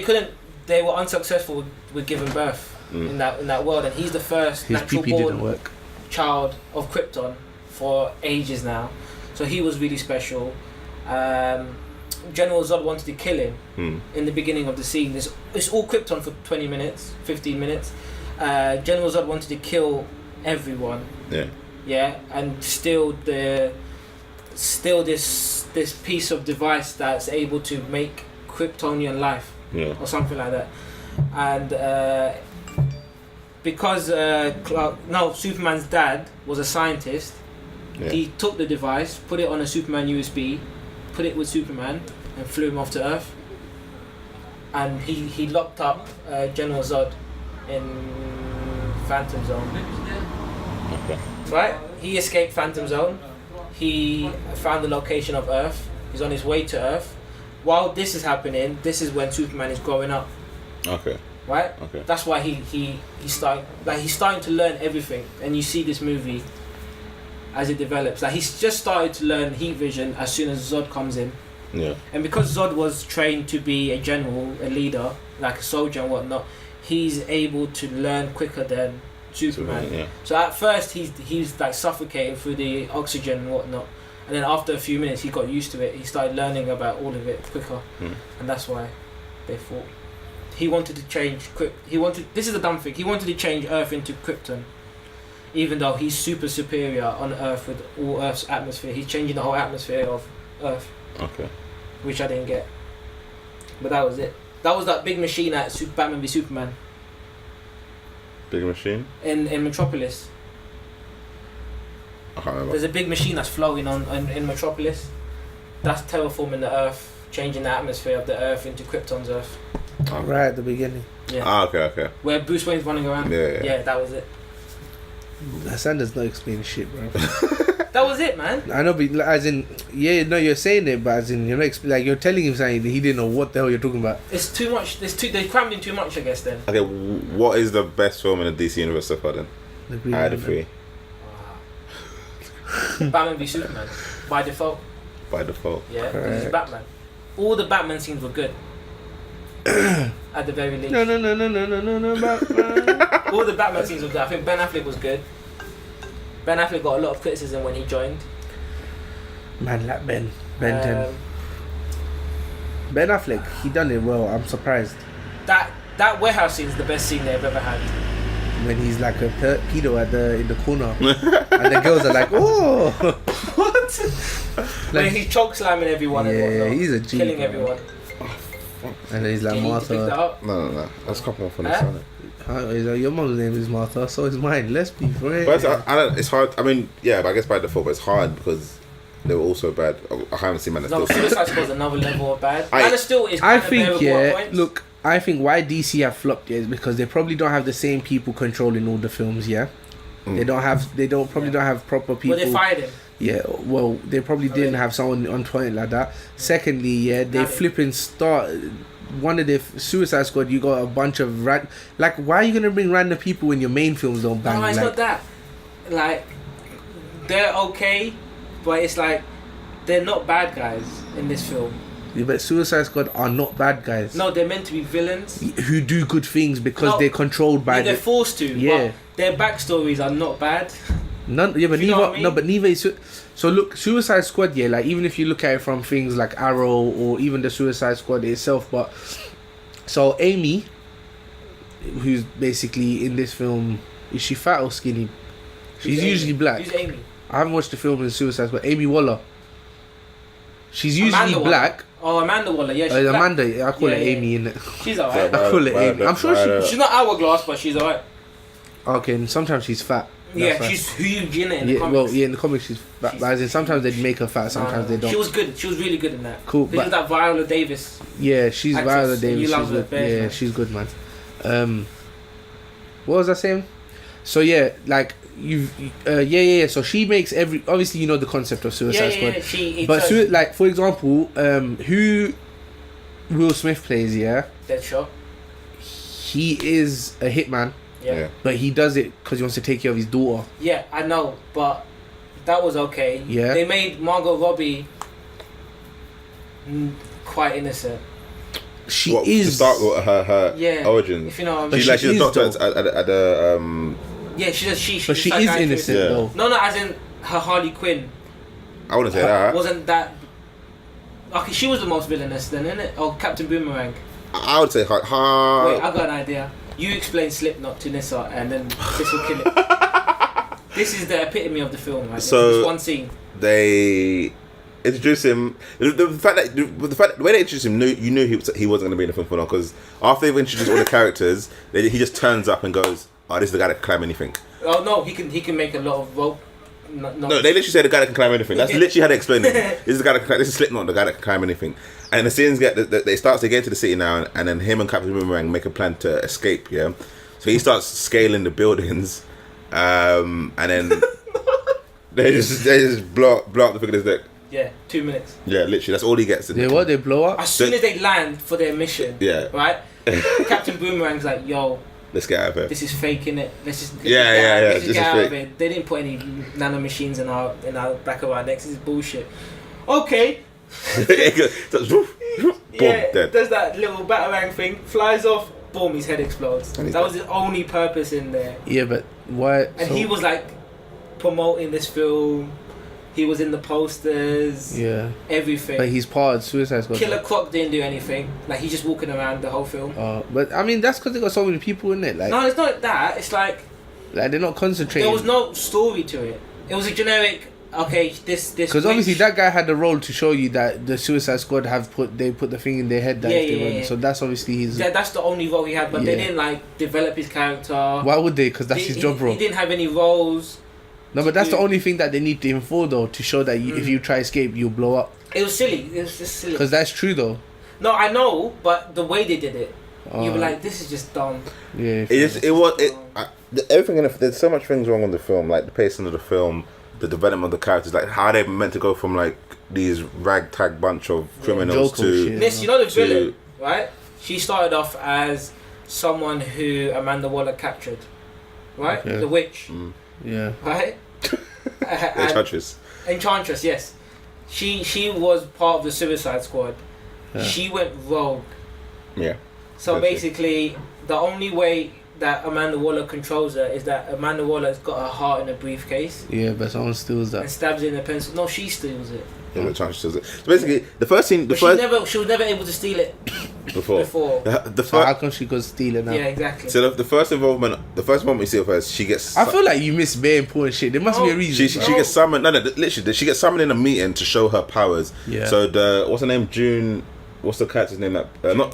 they were unsuccessful with giving birth in that world, and he's the first His natural PP didn't born work. child of Krypton for ages now. So he was really special. General Zod wanted to kill him in the beginning of the scene. It's all Krypton for 20 minutes, 15 minutes. General Zod wanted to kill everyone. Yeah, and steal this piece of device that's able to make Kryptonian life, or something like that. And because Superman's dad was a scientist, he took the device, put it on a Superman USB, put it with Superman, and flew him off to Earth. And he locked up General Zod in Phantom Zone. Right? He escaped Phantom Zone. He found the location of Earth. He's on his way to Earth. While this is happening, this is when Superman is growing up. Okay. Right? Okay. That's why he's starting to learn everything. And you see this movie as it develops. Like he's just started to learn heat vision as soon as Zod comes in. Yeah. And because Zod was trained to be a general, a leader, like a soldier and whatnot, he's able to learn quicker than Superman. Yeah. So at first he's like suffocating through the oxygen and whatnot, and then after a few minutes he got used to it. He started learning about all of it quicker, and that's why they fought. He wanted to change this is a dumb thing. He wanted to change Earth into Krypton, even though he's super superior on Earth with all Earth's atmosphere. He's changing the whole atmosphere of Earth. Okay. Which I didn't get, but that was it. That was that big machine at Batman v Superman. Big machine? In Metropolis. I can't remember. There's a big machine that's floating in Metropolis. That's terraforming the Earth, changing the atmosphere of the Earth into Krypton's Earth. Okay. Right at the beginning. Yeah. Okay. Where Bruce Wayne's running around. Yeah, that was it. Sanders not explaining shit, bro. That was it, man. I know, but as in, you're saying it, but as in, you're not you're telling him something that he didn't know what the hell you're talking about. It's too much. They crammed in too much, I guess. Then. Okay, what is the best film in the DC universe so far then? I had a three. Batman v Superman, by default. By default. Yeah, because it's Batman. All the Batman scenes were good. At the very least. No, Batman. All the Batman scenes were good. I think Ben Affleck was good. Ben Affleck got a lot of criticism when he joined. Man, like Ben 10. Ben Affleck, he done it well. I'm surprised. That warehouse scene is the best scene they've ever had. When he's like a pedo in the corner, and the girls are like, "Oh, what?" When he's choke slamming everyone. Yeah, and whatnot, he's a G, killing bro. everyone. And then he's like, You need to pick that Martha. up. No. That's a couple more from Huh? the He's like, your mom's name is Martha, so is mine. Let's be friends. But I don't, it's hard. I mean, yeah, but I guess by default, but it's hard because they were also bad. I haven't seen Man of No, Steel. Suicide Squad's another level of bad. I- Man of Steel is I kind of think, bearable at points. look, I think why DC have flopped is because they probably don't have the same people controlling all the films. Yeah, they don't have proper people. Well, they fired him. Yeah, well, they probably didn't have someone on point like that. Secondly, yeah, they flipping start. One of the Suicide Squad, you got a bunch of like, why are you gonna bring random people when your main films don't bang? No, it's like, not that. Like, they're okay, but it's like they're not bad guys in this film. Yeah, but Suicide Squad are not bad guys. No, they're meant to be villains. Who do good things because they're controlled by they're forced to. Yeah. But their backstories are not bad. None. Yeah, but You know neither. what I mean? No, but neither is. So look, Suicide Squad. Yeah, like even if you look at it from things like Arrow or even the Suicide Squad itself, but so Amy, who's basically in this film, is she fat or skinny? She's Who's usually Amy? black. Who's Amy? I haven't watched the film in Suicide Squad. Amy Waller. She's usually Amanda Waller. black. Oh, Amanda Waller. Yeah, she's black. Amanda. I call her Yeah, yeah. Amy in it. She's alright. I call it Amy. I'm sure She's not hourglass, but she's alright. Okay, and sometimes she's fat. Yeah, That's she's huge in it in yeah, the comics. well, yeah, in the comics she's fat. But as in, sometimes they make her fat, sometimes they don't. She was good. She was really good in that. Cool, She but was that Viola Davis. yeah, she's actress, Viola and Davis. you She's love her, good. Bears, Yeah, man. she's good, man. What was I saying? So yeah, like yeah. So she makes obviously you know the concept of Suicide Squad. She. Like for example, who Will Smith plays, yeah, Deadshot. he is a hitman, Yeah. but he does it because he wants to take care of his daughter. Yeah, I know, but That was okay. Yeah. They made Margot Robbie quite innocent. She What, is. to start with her Yeah. origins. If you know what I mean. She's She a is, doctor though. at the Yeah, she. But she is psychiatrist. innocent Yeah. though. No, as in her Harley Quinn. I wouldn't say that. Wasn't that? Okay, she was the most villainous then, innit? Or Captain Boomerang. I would say her. Wait, I got an idea. You explain Slipknot to Nissa, and then this will kill it. This is the epitome of the film, right? So- This one scene. They introduced him. The way they introduced him, you knew he wasn't going to be in the film for long, because after they've introduced all the characters, he just turns up and goes, "Oh, this is the guy that can climb anything." Oh no, he can make a lot of rope. No, they literally said the guy that can climb anything. That's literally how they explain it. This is the guy that this is Slipknot, the guy that can climb anything. And the scenes they get into the city now, and then him and Captain Boomerang make a plan to escape. Yeah, so he starts scaling the buildings, and then they just blow up the figure of his neck. Yeah, 2 minutes. Yeah, literally, that's all he gets. They blow up. As soon as they land for their mission, Yeah. right? Captain Boomerang's like, "Yo, Let's get out of here. this is fake, innit? Let's just Yeah. Let's This just is get out of fake. it. They didn't put any nano machines in our back of our necks. This is bullshit." Okay. Boom, Yeah, dead. does that little batarang thing, flies off, boom, his head explodes. And he's That was his only purpose in there. Yeah, but why? And so- he was like promoting this film. He was in the posters. Yeah, Everything. but he's part of Suicide Squad. Killer Croc didn't do anything. Like, he's just walking around the whole film. But I mean, that's because they got so many people in it. Like, No, it's not that. It's like they're not concentrating. there was no story to it. It was a generic. Okay, this. Because obviously that guy had the role to show you that the Suicide Squad put the thing in their head that Yeah, if they yeah, run. yeah. So that's obviously his. That's the only role he had, but they Yeah. didn't like develop his character. Why would they? Because that's He- his job he, role. He didn't have any roles. No, but that's the do- only thing that they need him for though, to show that if you try escape, you'll blow up. It was silly. It was just silly. Because that's true though. No, I know, but the way they did it, you were Uh, like, this is just dumb. Yeah. Everything in there's so much things wrong with the film, like the pacing of the film, the development of the characters, like how they meant to go from like these ragtag bunch of criminals Joker shit. to Miss, you know the to- villain, right? She started off as someone who Amanda Waller captured, right? Okay. The witch, Yeah. right? the And- Enchantress. Enchantress, yes. She was part of the Suicide Squad. Yeah. She went rogue. Yeah. So That's it. basically, the only way that Amanda Waller controls her is that Amanda Waller's got her heart in a briefcase Yeah, but someone steals and that. stabs it in a pencil. No, she steals it. Yeah, the Enchantress does it. So basically, the first scene, But she was never able to steal it before. before. The So how first, come she could steal it now? Yeah, exactly. so the first moment you see of her, she gets. I feel like you miss very important shit. There must be a No, reason. She gets summoned. No, literally, she gets summoned in a meeting to show her powers. Yeah. So what's her name? June. What's the character's name? Not I don't know.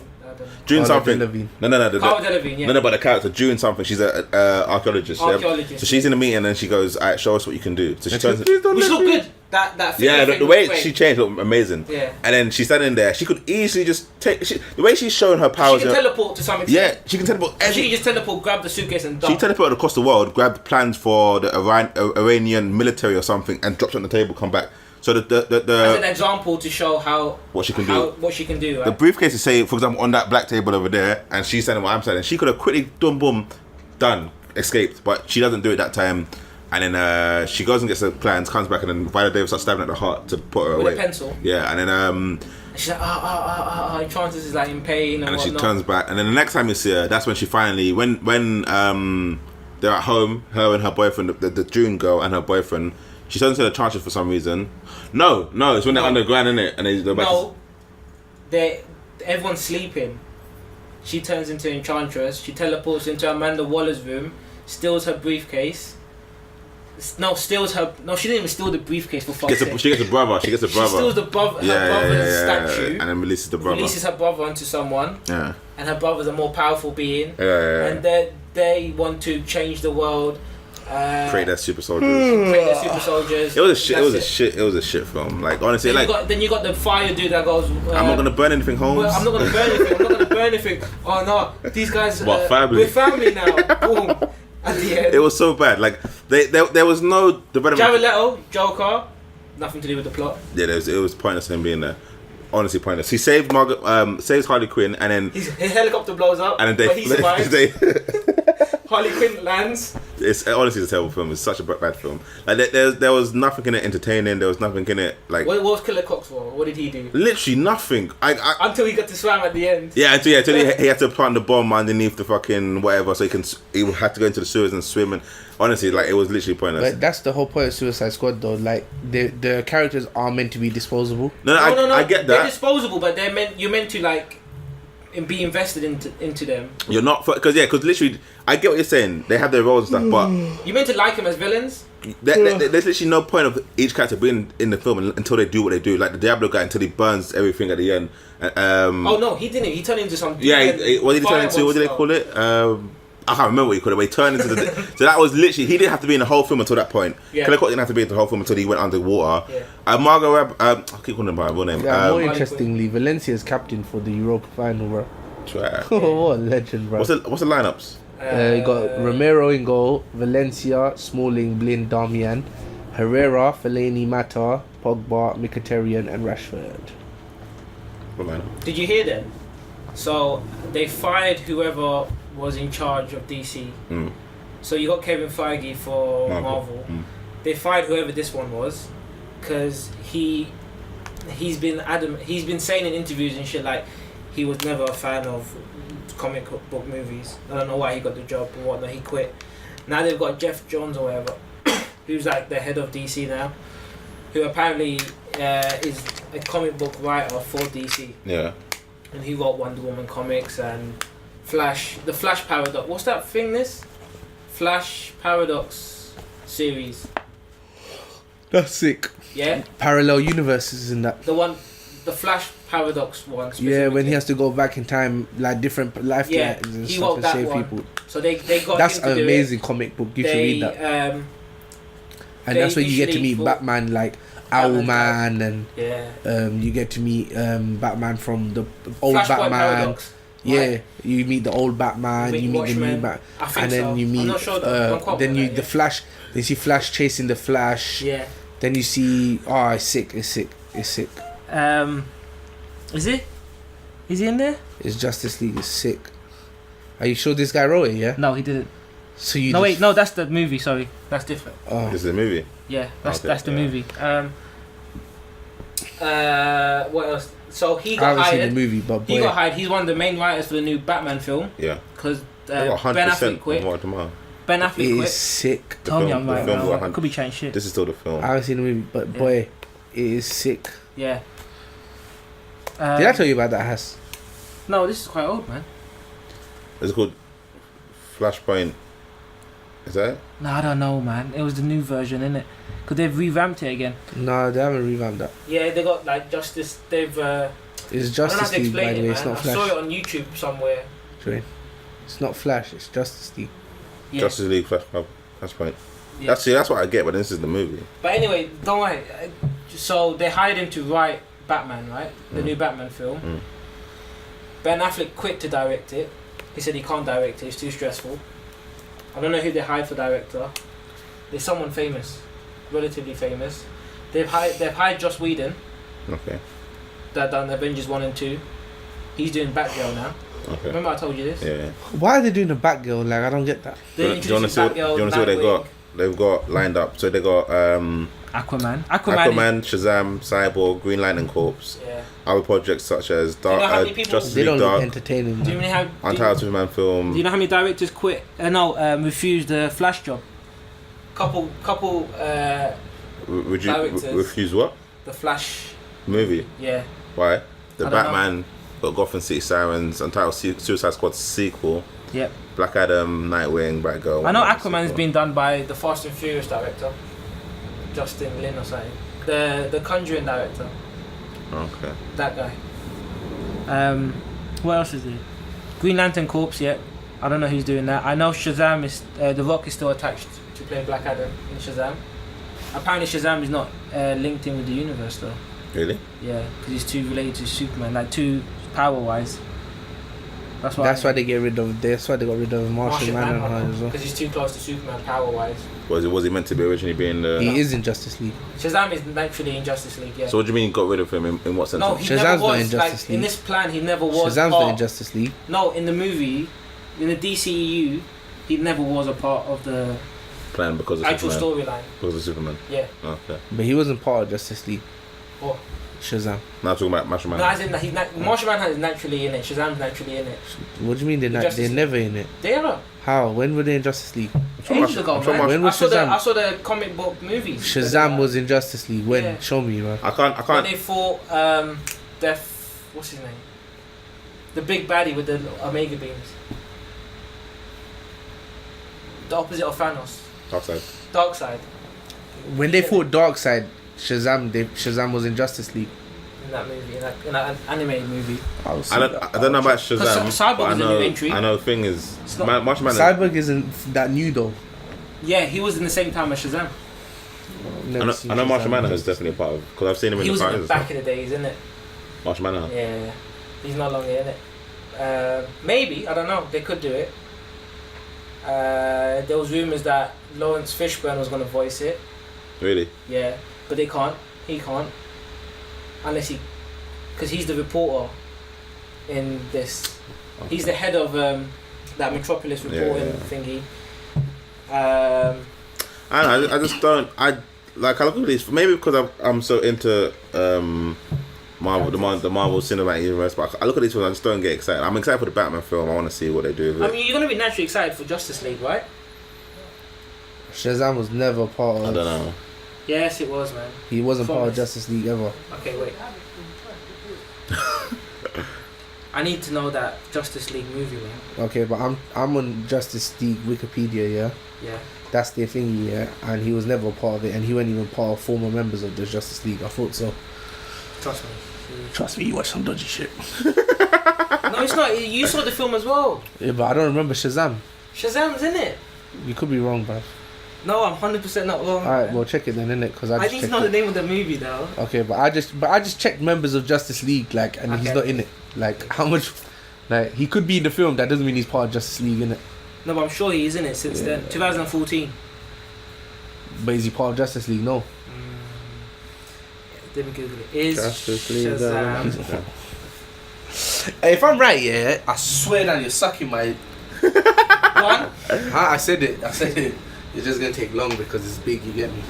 June Cara something. Delevingne. No. Cara Delevingne, yeah. No, but the character June something. She's a archaeologist. Yeah? Archaeologist. So she's in a meeting and she goes, "Alright, show us what you can do." So she turns. Please don't Which let looked me- good. That Yeah, thing the looked way great. she changed looked amazing. Yeah. And then she's standing there. She could easily just take the way she's showing her powers. She can teleport to some extent. Yeah, she can teleport. She can just teleport, grab the suitcase and She dump. teleported across the world, grabbed plans for the Iranian military or something, and dropped it on the table. Come back. So As an example to show how What she can how, do. What she can do. Right? the briefcase is say, for example, on that black table over there, and she's standing what I'm standing. She could have quickly done, boom, done, escaped, but she doesn't do it that time. And then she goes and gets the plans, comes back, and then Viola Davis starts stabbing at the heart to put her With away. a pencil. Yeah, and then And she's like, Enchantress is like in pain and and then she whatnot. turns back, and then the next time you see her, that's when she finally, when they're at home, her and her boyfriend, the June girl and her boyfriend, she turns to the Enchantress for some reason. No, it's when they're No. underground, innit? And they go back. No, everyone's sleeping. She turns into Enchantress. She teleports into Amanda Waller's room, steals her briefcase. Steals her. No, she didn't even steal the briefcase for fuck's sake. She gets a brother. She She steals the her brother's statue. and then releases the brother. Releases her brother onto someone, Yeah. and her brother's a more powerful being. Yeah. And they want to change the world. Create their super soldiers. Create their super soldiers. It was a shit. It was a That's shit. It was a shit film. Like honestly, Then, like then you got the fire dude that goes. I'm not gonna burn anything, Holmes. Well, I'm not gonna burn anything. I'm not gonna burn anything. Oh no, these guys. What, family? We're family now. Boom. At the end. It was so bad. Like there was no development. Jared Leto, Joker, nothing to do with the plot. Yeah, it was pointless him being there. Honestly, pointless. He saved saves Harley Quinn, and then His helicopter blows up, and then but he survives. Harley Quinn lands. It's honestly a terrible film. It's such a bad film. Like there was nothing in it entertaining. There was nothing in it like. What was Killer Cox for? What did he do? Literally nothing. Until he got to swim at the end. Yeah, until he had to plant the bomb underneath the fucking whatever, so he had to go into the sewers and swim. And honestly, like it was literally pointless. But that's the whole point of Suicide Squad, though. Like the characters are meant to be disposable. No, I get that. They're disposable, but you're meant to like be invested into them. You're not because literally, I get what you're saying. They have their roles and stuff, but you're meant to like them as villains. There's literally no point of each character being in the film until they do what they do. Like the Diablo guy, until he burns everything at the end. Oh no, he didn't. He turned into something. Yeah, what did he turn into? What did they call it? I can't remember what he called it. But he turned into the. So that was literally he didn't have to be in the whole film until that point. Yeah. Killer Croc didn't have to be in the whole film until he went underwater. Yeah. Margot Robbie. I keep calling him by her real name. Yeah, more interestingly, Valencia's captain for the Europa final, bro. Oh, what a legend, bro. What's the lineups? You got Romero in goal, Valencia, Smalling, Blind, Darmian, Herrera, Fellaini, Mata, Pogba, Mkhitaryan, and Rashford. What lineup? Did you hear them? So they fired whoever was in charge of DC. So you got Kevin Feige for Marvel. They fired whoever this one was because he's been saying in interviews and shit like he was never a fan of comic book movies. I don't know why he got the job and whatnot. He quit. Now they've got Jeff Johns or whatever, who's like the head of DC now, who apparently is a comic book writer for DC. Yeah. And he wrote Wonder Woman comics and Flash, the Flash Paradox. What's that thing? Flash Paradox series. That's sick. Yeah. Parallel universes in that. The Flash Paradox one. Yeah, when he has to go back in time, like different life lines and stuff and save people. So they got. That's an amazing comic book. You should read that. And that's where you get to meet Batman, like Owlman, and you get to meet Batman from the old Flashpoint Batman. Paradox. Yeah, right. You meet the old Batman, you meet the new Batman, and then you meet. I'm not sure the Flash. Then you see Flash chasing the Flash. Yeah. Then you see, it's sick. Is he? Is he in there? It's Justice League. It's sick. Are you sure this guy wrote it? Yeah. No, he didn't. So you. No, wait. No, that's the movie. Sorry, that's different. Oh, this is the movie. Yeah, that's the movie. What else? So he got hired. I haven't seen the movie, but boy. He got hired. He's one of the main writers for the new Batman film. Yeah. Because Ben Affleck quit. Ben Affleck quit. It is sick. Tell me I'm right now. I could be chatting shit. This is still the film. I haven't seen the movie, but boy, it is sick. Yeah. Did I tell you about that house? No, this is quite old, man. It's called Flashpoint. Is that it? No, I don't know, man. It was the new version, innit? Because they've revamped it again. No, they haven't revamped that. Yeah, they got like Justice. They've. It's Justice League, by the way. It's not Flash. I saw it on YouTube somewhere. It's not Flash. It's Justice League. Yeah. Justice League Flashpoint. Yeah. That's what I get, but this is the movie. But anyway, don't worry. So they hired him to write Batman, right? The new Batman film. Ben Affleck quit to direct it. He said he can't direct it. It's too stressful. I don't know who they hired for director. There's someone famous, relatively famous. They've hired Joss Whedon. Okay. That done Avengers 1 and 2. He's doing Batgirl now. Okay. Remember I told you this? Yeah. Why are they doing a Batgirl? Like, I don't get that. Do you want to see what they got? They've got lined up. So they got Aquaman, Shazam, Cyborg, Green Lantern Corps. Yeah. Other projects such as Justice they League don't Dark. look entertaining. Do you know how Untitled Superman film. Do you know how many directors quit? Refused the Flash job. Couple directors. Refuse what? The Flash movie. Yeah. Why? The Batman got Gotham City Sirens, Untitled Suicide Squad sequel. Yep. Black Adam, Nightwing, Batgirl. I know Aquaman's been done by the Fast and Furious director, Justin Lin or something. The Conjuring director. Okay. That guy. What else is there? Green Lantern Corps. Yeah. I don't know who's doing that. I know Shazam is The Rock is still attached to play Black Adam in Shazam. Apparently Shazam is not linked in with the universe though. Really? Yeah, because he's too related to Superman, like too power wise. That's why they got rid of Martian Manhunter as well. Because he's too close to Superman power wise. Was he meant to be originally being the? He is in Justice League. Shazam is naturally in Justice League. Yeah. So what do you mean got rid of him? In what sense? No, he Shazam's never was. not in Justice League. In this plan, he never was. Shazam's not in Justice League. No, in the movie, in the DCEU, he never was a part of the Plan because of actual Superman. storyline. Because of Superman. Yeah. Okay. But he wasn't part of Justice League. What? Shazam. Now talking about Martian No, Man. as in that Martian Manhunter is naturally in it. Shazam's naturally in it. What do you mean they're Justice they're League. never in it? They are. How? When were they in Justice League? Ages ago, I'm sure man. When was Shazam? I saw the comic book movies. Shazam was in Justice League. When? Yeah. Show me, man. I When can't. they fought what's his name? The big baddie with the Omega beams. The opposite of Thanos. Outside. Darkseid. When they fought Darkseid, Shazam was in Justice League. In that movie, in that animated movie. I don't know about Shazam. Cyborg but is a new entry. I know the thing is, It's not- Martian Man. Cyborg isn't that new though. Yeah, he was in the same time as Shazam. I know Martian Manhunter is definitely a part of, because I've seen him in He the was in cartoons. the back in the days, isn't it? Martian Manhunter. Yeah, he's no longer in it. Maybe, I don't know. They could do it. There was rumours that Lawrence Fishburne was going to voice it. Really? Yeah, but they can't. He can't. Unless because he's the reporter in this. Okay. He's the head of that Metropolis reporting thingy. I don't know. I just don't. I look at these. Maybe because I'm so into Marvel, the Marvel Cinematic Universe. But I look at these ones, I just don't get excited. I'm excited for the Batman film. I want to see what they do with it. I mean, you're going to be naturally excited for Justice League, right? Shazam was never part of. I don't know. Yes, it was, man. He wasn't part of Promise. Justice League ever. Okay, wait. I need to know that Justice League movie, man. Okay, but I'm on Justice League Wikipedia, yeah. Yeah. That's their thingy, yeah. And he was never a part of it, and he wasn't even part of former members of the Justice League. I thought so. Trust me. Trust me, you watch some dodgy shit. No, it's not. You saw the film as well. Yeah, but I don't remember Shazam. Shazam's in it. You could be wrong, bruv. No, I'm 100% not wrong. Alright, well check it then, innit? Because I just need to checked know the it. name of the movie though. Okay, but I just checked members of Justice League, like, and he's Okay. not in it. Like, how much? Like, he could be in the film. That doesn't mean he's part of Justice League, innit? No, but I'm sure he is in it since then. 2014. But is he part of Justice League? No. Let me Google it. Is Justice League, Shazam? Hey, if I'm right, yeah, I swear that you're sucking my. One? I said it. It's just gonna take long because it's big. You get me?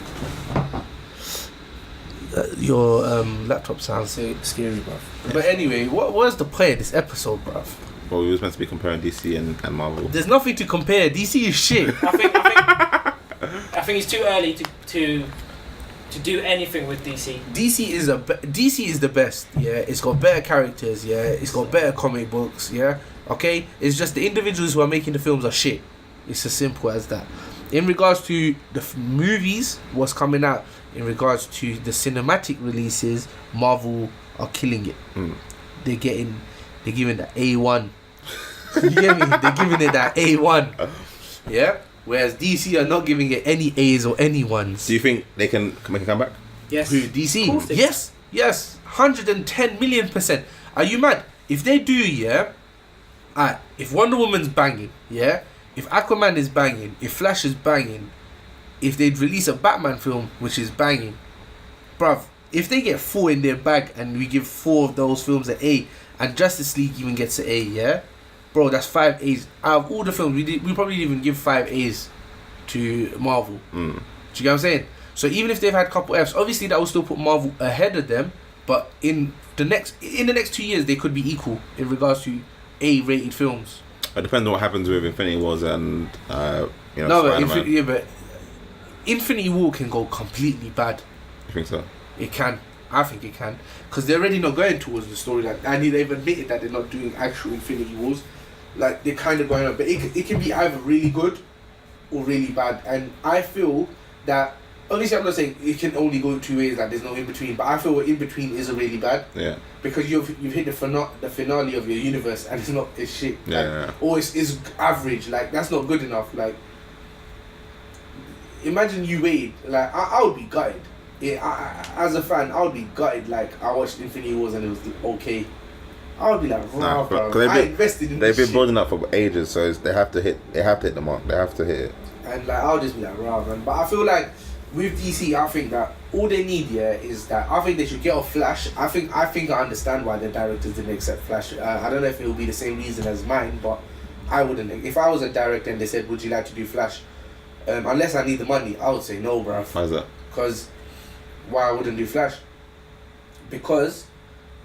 Your laptop sounds so scary, bruv. But anyway, what was the point of this episode, bruv? Well, we was meant to be comparing DC and Marvel. There's nothing to compare. DC is shit. I think it's too early to do anything with DC. DC is the best. Yeah, it's got better characters. Yeah, it's got better comic books. Yeah, okay. It's just the individuals who are making the films are shit. It's as simple as that. In regards to the movies, what's coming out, in regards to the cinematic releases, Marvel are killing it. They're giving it A1. You get me? They're giving it that A1. Yeah. Whereas DC are not giving it any A's or any ones. Do you think they can make a comeback? Yes. Who, DC? Of course they Yes, 110 million%. Are you mad? If they do, yeah. Alright, if Wonder Woman's banging, yeah. If Aquaman is banging, if Flash is banging, if they'd release a Batman film which is banging, bruv, if they get 4 in their bag and we give 4 of those films an A, and Justice League even gets an A, yeah, bro, that's 5 A's. Out of all the films, we probably didn't even give 5 A's to Marvel. Do you get what I'm saying? So even if they've had a couple F's, obviously that will still put Marvel ahead of them, but in the next 2 years they could be equal in regards to A-rated films. It depends on what happens with Infinity Wars and No, Spider-Man. but Infinity War can go completely bad. You think so? It can. I think it can. Because they're already not going towards the storyline. And they've admitted that they're not doing actual Infinity Wars. Like, they're kind of going on. But it can be either really good or really bad. And I feel that... Obviously, I'm not saying it can only go 2 ways. Like, there's no in-between. But I feel in between is a really bad. Yeah. Because you've hit the finale of your universe. And it's shit. Yeah, Like, yeah. Or it's average. Like, that's not good enough. Like... Imagine you waited. Like, I would be gutted. As a fan, I would be gutted. Like, I watched Infinity Wars and it was okay. I would be like, Nah, bro, because I invested in they've this been building up for ages, so they have to hit the mark. They have to hit it. and like I'll just be like, rah, man. But I feel like with DC, I think that all they need, yeah, is that I think they should get off Flash. I think I understand why the directors didn't accept Flash. I don't know if it will be the same reason as mine, but I wouldn't. If I was a director and they said, "Would you like to do Flash?" Unless I need the money, I would say no, bruv. Why is that? Because why I wouldn't do Flash? Because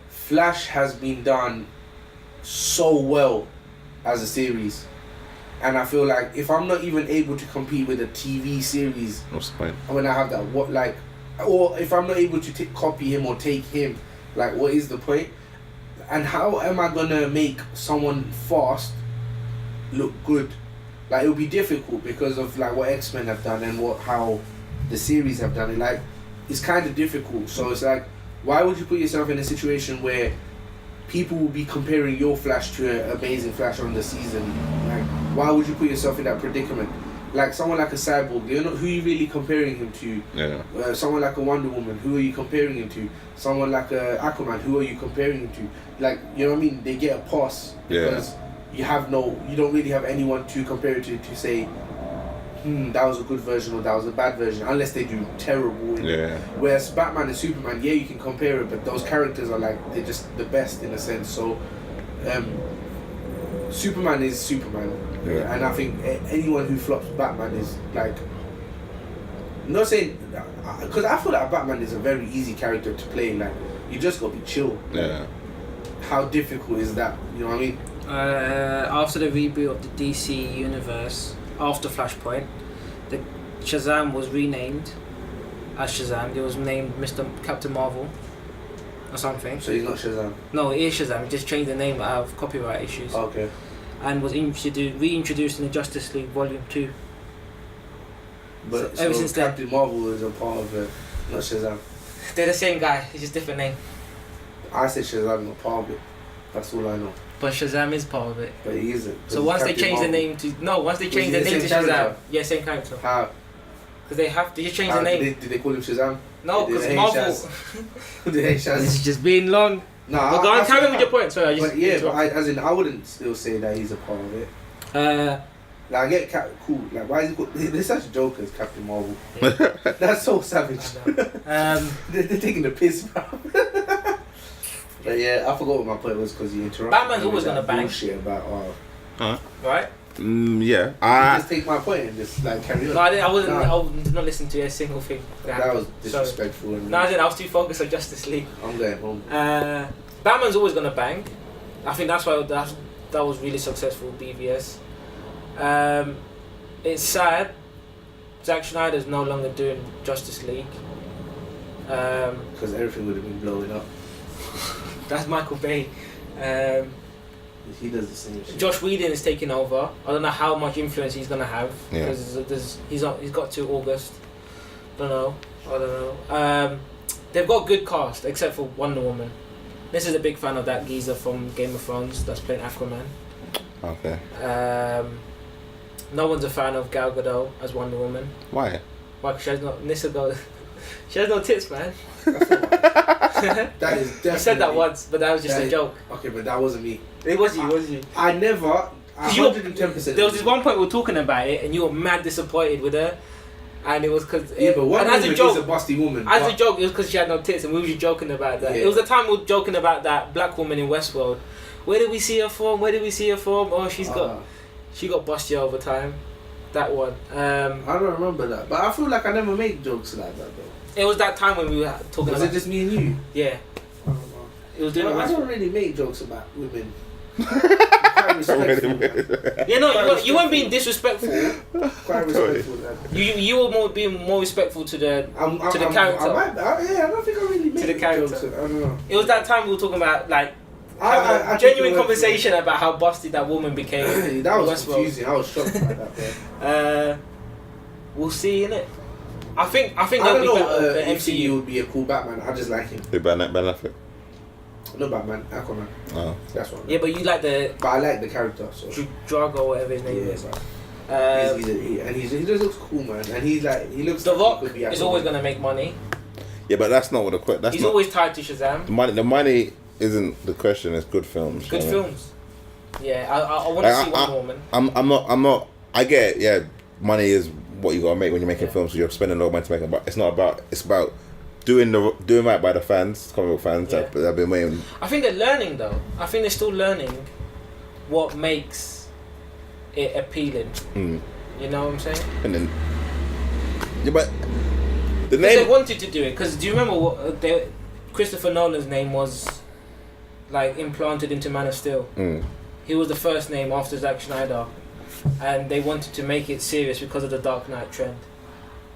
Flash has been done so well as a series, and I feel like if I'm not even able to compete with a TV series, What's the point? when I have that, what like, or if I'm not able to copy him or take him, like, what is the point? And how am I gonna make someone fast look good? Like, it would be difficult because of like what X-Men have done and how the series have done it. Like, it's kind of difficult. So it's like, why would you put yourself in a situation where people will be comparing your Flash to an amazing Flash on the season? Like, why would you put yourself in that predicament? Like, someone like a Cyborg, you're not, who are you really comparing him to? Yeah. Someone like a Wonder Woman, who are you comparing him to? Someone like a Aquaman, who are you comparing him to? Like, you know what I mean? They get a pass because you don't really have anyone to compare it to say, that was a good version or that was a bad version, unless they do terrible. Yeah. Whereas Batman and Superman, you can compare it, but those characters are like, they're just the best in a sense. So, Superman is Superman. Yeah. And I think anyone who flops Batman is like, I'm not saying, because I feel like Batman is a very easy character to play. Like, you just gotta be chill. Yeah. How difficult is that? You know what I mean? After the reboot of the DC universe, after Flashpoint, the Shazam was renamed as Shazam. It was named Mr. Captain Marvel or something. So he's not Shazam? No, it is Shazam. He just changed the name out of copyright issues. Okay. And was reintroduced in the Justice League Volume 2. But so ever since Captain Marvel is a part of it, not Shazam. They're the same guy, it's just different name. I said Shazam not part of it. That's all I know. But Shazam is part of it. But he isn't. So once they change the name to Shazam, yeah, same character. How? Because they just changed the name. Did they call him Shazam? No, because Marvel. They hate Shaz. This is just being long. No, but go on, carry on with your point. Sorry, I wouldn't still say that he's a part of it. Like, I get cool. Like, why is he called? They're such jokers, Captain Marvel. Yeah. That's so savage. They're taking the piss, bro. But yeah, I forgot what my point was because you interrupted. Batman's always gonna bang. Bullshit about right? Yeah. Just take my point and just like carry on. No, I was not listening to a single thing. That was disrespectful. No, I was too focused on Justice League. I'm going home. Batman's always gonna bang. I think that's why that was really successful with BVS. It's sad. Zack Snyder's no longer doing Justice League. Because everything would have been blowing up. That's Michael Bay. He does the same shit. Josh Whedon is taking over. I don't know how much influence he's gonna have because he's got to August. I don't know. They've got a good cast except for Wonder Woman. This is a big fan of that geezer from Game of Thrones that's playing Aquaman. Okay. No one's a fan of Gal Gadot as Wonder Woman. Why? Why? Because she has no tits, man. That is definitely. You said that once, but that was just a joke. Okay, but that wasn't me. It was you. I never. 110%. There was this one point we were talking about it, and you were mad disappointed with her, and it was because. Yeah, but one woman is a busty woman. As a joke, it was because she had no tits, and we were just joking about that. Yeah. It was the time we were joking about that black woman in Westworld. Where did we see her from? Oh, she got busty over time. That one. I don't remember that, but I feel like I never made jokes like that though. It was that time when we were talking. Was it just me and you? Yeah. I don't know. It was doing. I don't really make jokes about women. Quite respectful. Yeah, no, you weren't being disrespectful. Quite respectful. You were being more respectful to the character. I don't think I really made to the character. jokes. I don't know. It was that time we were talking about like. I genuine conversation about how busted that woman became. That was confusing. I was shocked by that, bro. We'll see, innit? I think I don't know. The MCU would be a cool Batman. I just like him. Who, Ben Affleck? No Batman, Aquaman. Oh, that's what. Yeah, but you like the. But I like the character. So. Drago, or whatever his name is. He just looks cool, man. And he looks. The Rock is always gonna make money. Yeah, but that's not what the He's always tied to Shazam. The money isn't the question. It's good films. Good films. Yeah, I want to see Wonder Woman. I'm not. I get it. Yeah, money is what you gotta make when you're making films. So you're spending a lot of money to make them, but it's not about. It's about doing right by the fans, comic book fans that have been waiting. I think they're learning though. I think they're still learning what makes it appealing. You know what I'm saying? And then, yeah, but the Because they name. wanted to do it. Because do you remember what Christopher Nolan's name was, like, implanted into Man of Steel? He was the first name after Zack Snyder, and they wanted to make it serious because of the Dark Knight trend,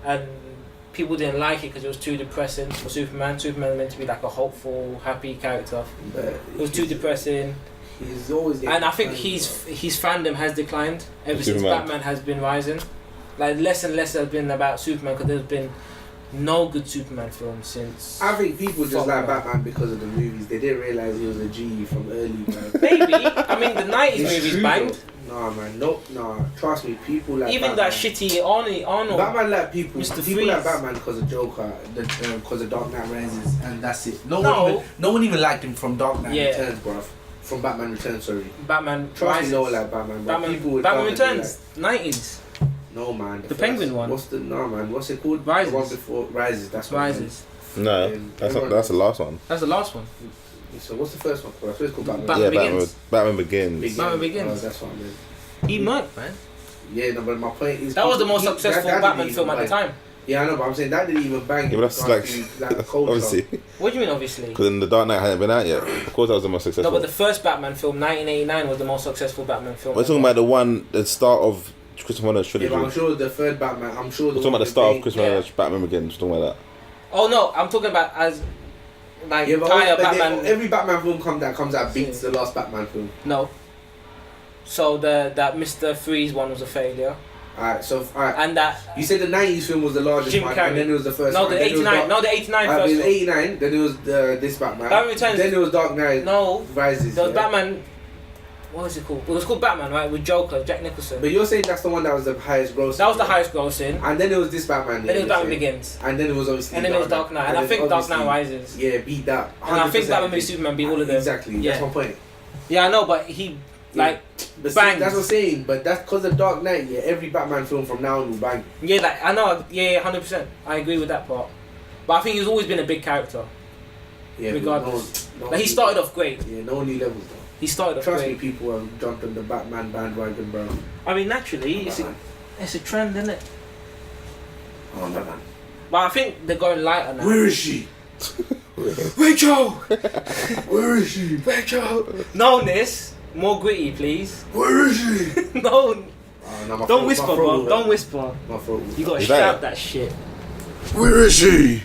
and people didn't like it because it was too depressing for Superman. Superman was meant to be like a hopeful, happy character. But It was too depressing. he's always. And I think his fandom has declined ever since Superman. Batman has been rising. Like less and less has been about Superman because there's been no good Superman film since. I think people just Fuck like man. Batman because of the movies. They didn't realize he was a G from early. Like, Maybe I mean the '90s It's movies true, banged. though. Nah, man, nah. Trust me, people like Even Batman. that shitty Arnold. Batman like people. Mr. People like Freeze. Batman because of Joker, because of Dark Knight Rises, and that's it. No No. one even liked him from Dark Knight Yeah. Returns, bruv. From Batman Returns, sorry. Batman Trust Rises. me, no one like Batman. But people would Batman come and be Returns, '90s. Like, no man. The Penguin one. What's it called? Rises. The one before Rises. That's what Rises. No, that's the last one. That's the last one. I meant. So what's the first one called? I suppose it's called Batman. Batman Yeah, Begins. Batman Begins. Batman Begins. Oh, that's what I meant. He murked, man. Yeah, no, but my point is That was the people- most successful that Batman didn't film even at the bang. time. Yeah, I know, but I'm saying that didn't even bang. Yeah, but that's in like, regards to, culture. obviously, What do you mean, obviously? because then the Dark Knight hadn't been out yet. Of course, that was the most No, successful. but the first Batman film, 1989, was the most successful Batman film. We're talking about the one, the start of Christopher Nolan's Yeah, trilogy. but I'm sure the third Batman. I'm sure We're talking about the start of Christopher Yeah. Nolan's Batman Begins. We're talking about that. Oh no, I'm talking about as like Yeah, but entire but Batman. every Batman film that comes out beats the last Batman film. No. So that Mr. Freeze one was a failure, Alright, and that you said the 90s film was the largest Jim one, Carrey. and then it was the first no one. the then it was 89, Dark- no the 89 Alright, first it was one. 89, then it was this Batman. Batman Returns. Then it was Dark Knight No, Rises. there was yeah. Batman. What was it called? It was called Batman, right? With Joker, Jack Nicholson. But you're saying that's the one that was the highest grossing. That was the highest grossing. And then it was this Batman. Then it was you're Batman saying. Begins. And then it was obviously And then it was Dark Knight. And I then think Dark Knight obviously- Rises. Yeah, beat that. And I think 100% Batman v Superman beat all of them. Exactly, Yeah. that's my point. Yeah, I know, but he like But see, bangs. that's what I'm saying. But that's because of Dark Knight. Yeah, every Batman film from now on will bang. yeah, like I know, yeah, 100%. I agree with that part. But I think he's always been a big character. Yeah, Regardless. but Like he started off great. Yeah, no new levels though. He started off Trust great. me, people have jumped on the Batman bandwagon, bro. I mean, naturally, it's a trend, isn't it? Oh, Batman. But I think they're going lighter now. Where is she? Rachel! Where is she? Rachel! Knownness, more gritty, please. Where is she? No, Oh, no, my don't throat- whisper, my throat bro. will Don't hurt. whisper. My throat will You gotta Is that shout it? that shit. Where is she?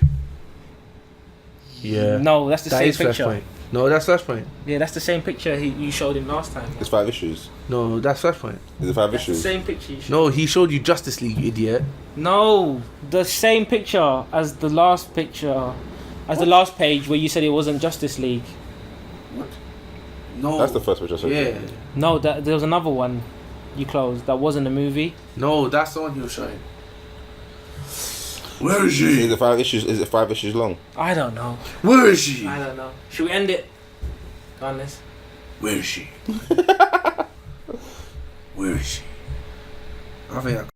Yeah. No, that's the That same is picture. Flashpoint. No, that's Flashpoint. Yeah, that's the same picture you showed him last time. It's 5 issues. No, that's Flashpoint. Is it 5 That's the issues? same picture you showed. No, he showed you Justice League, you idiot. No, the same picture as the last picture, as the last page where you said it wasn't Justice League. No. That's the first picture I showed you. Yeah. No, there was another one you closed that wasn't a movie. No, that's the one he was showing. Where is Is it 5 issues? Is it 5 issues long? I don't know. Where is she? I don't know. Should we end it on this? Where is she? Where is she? I think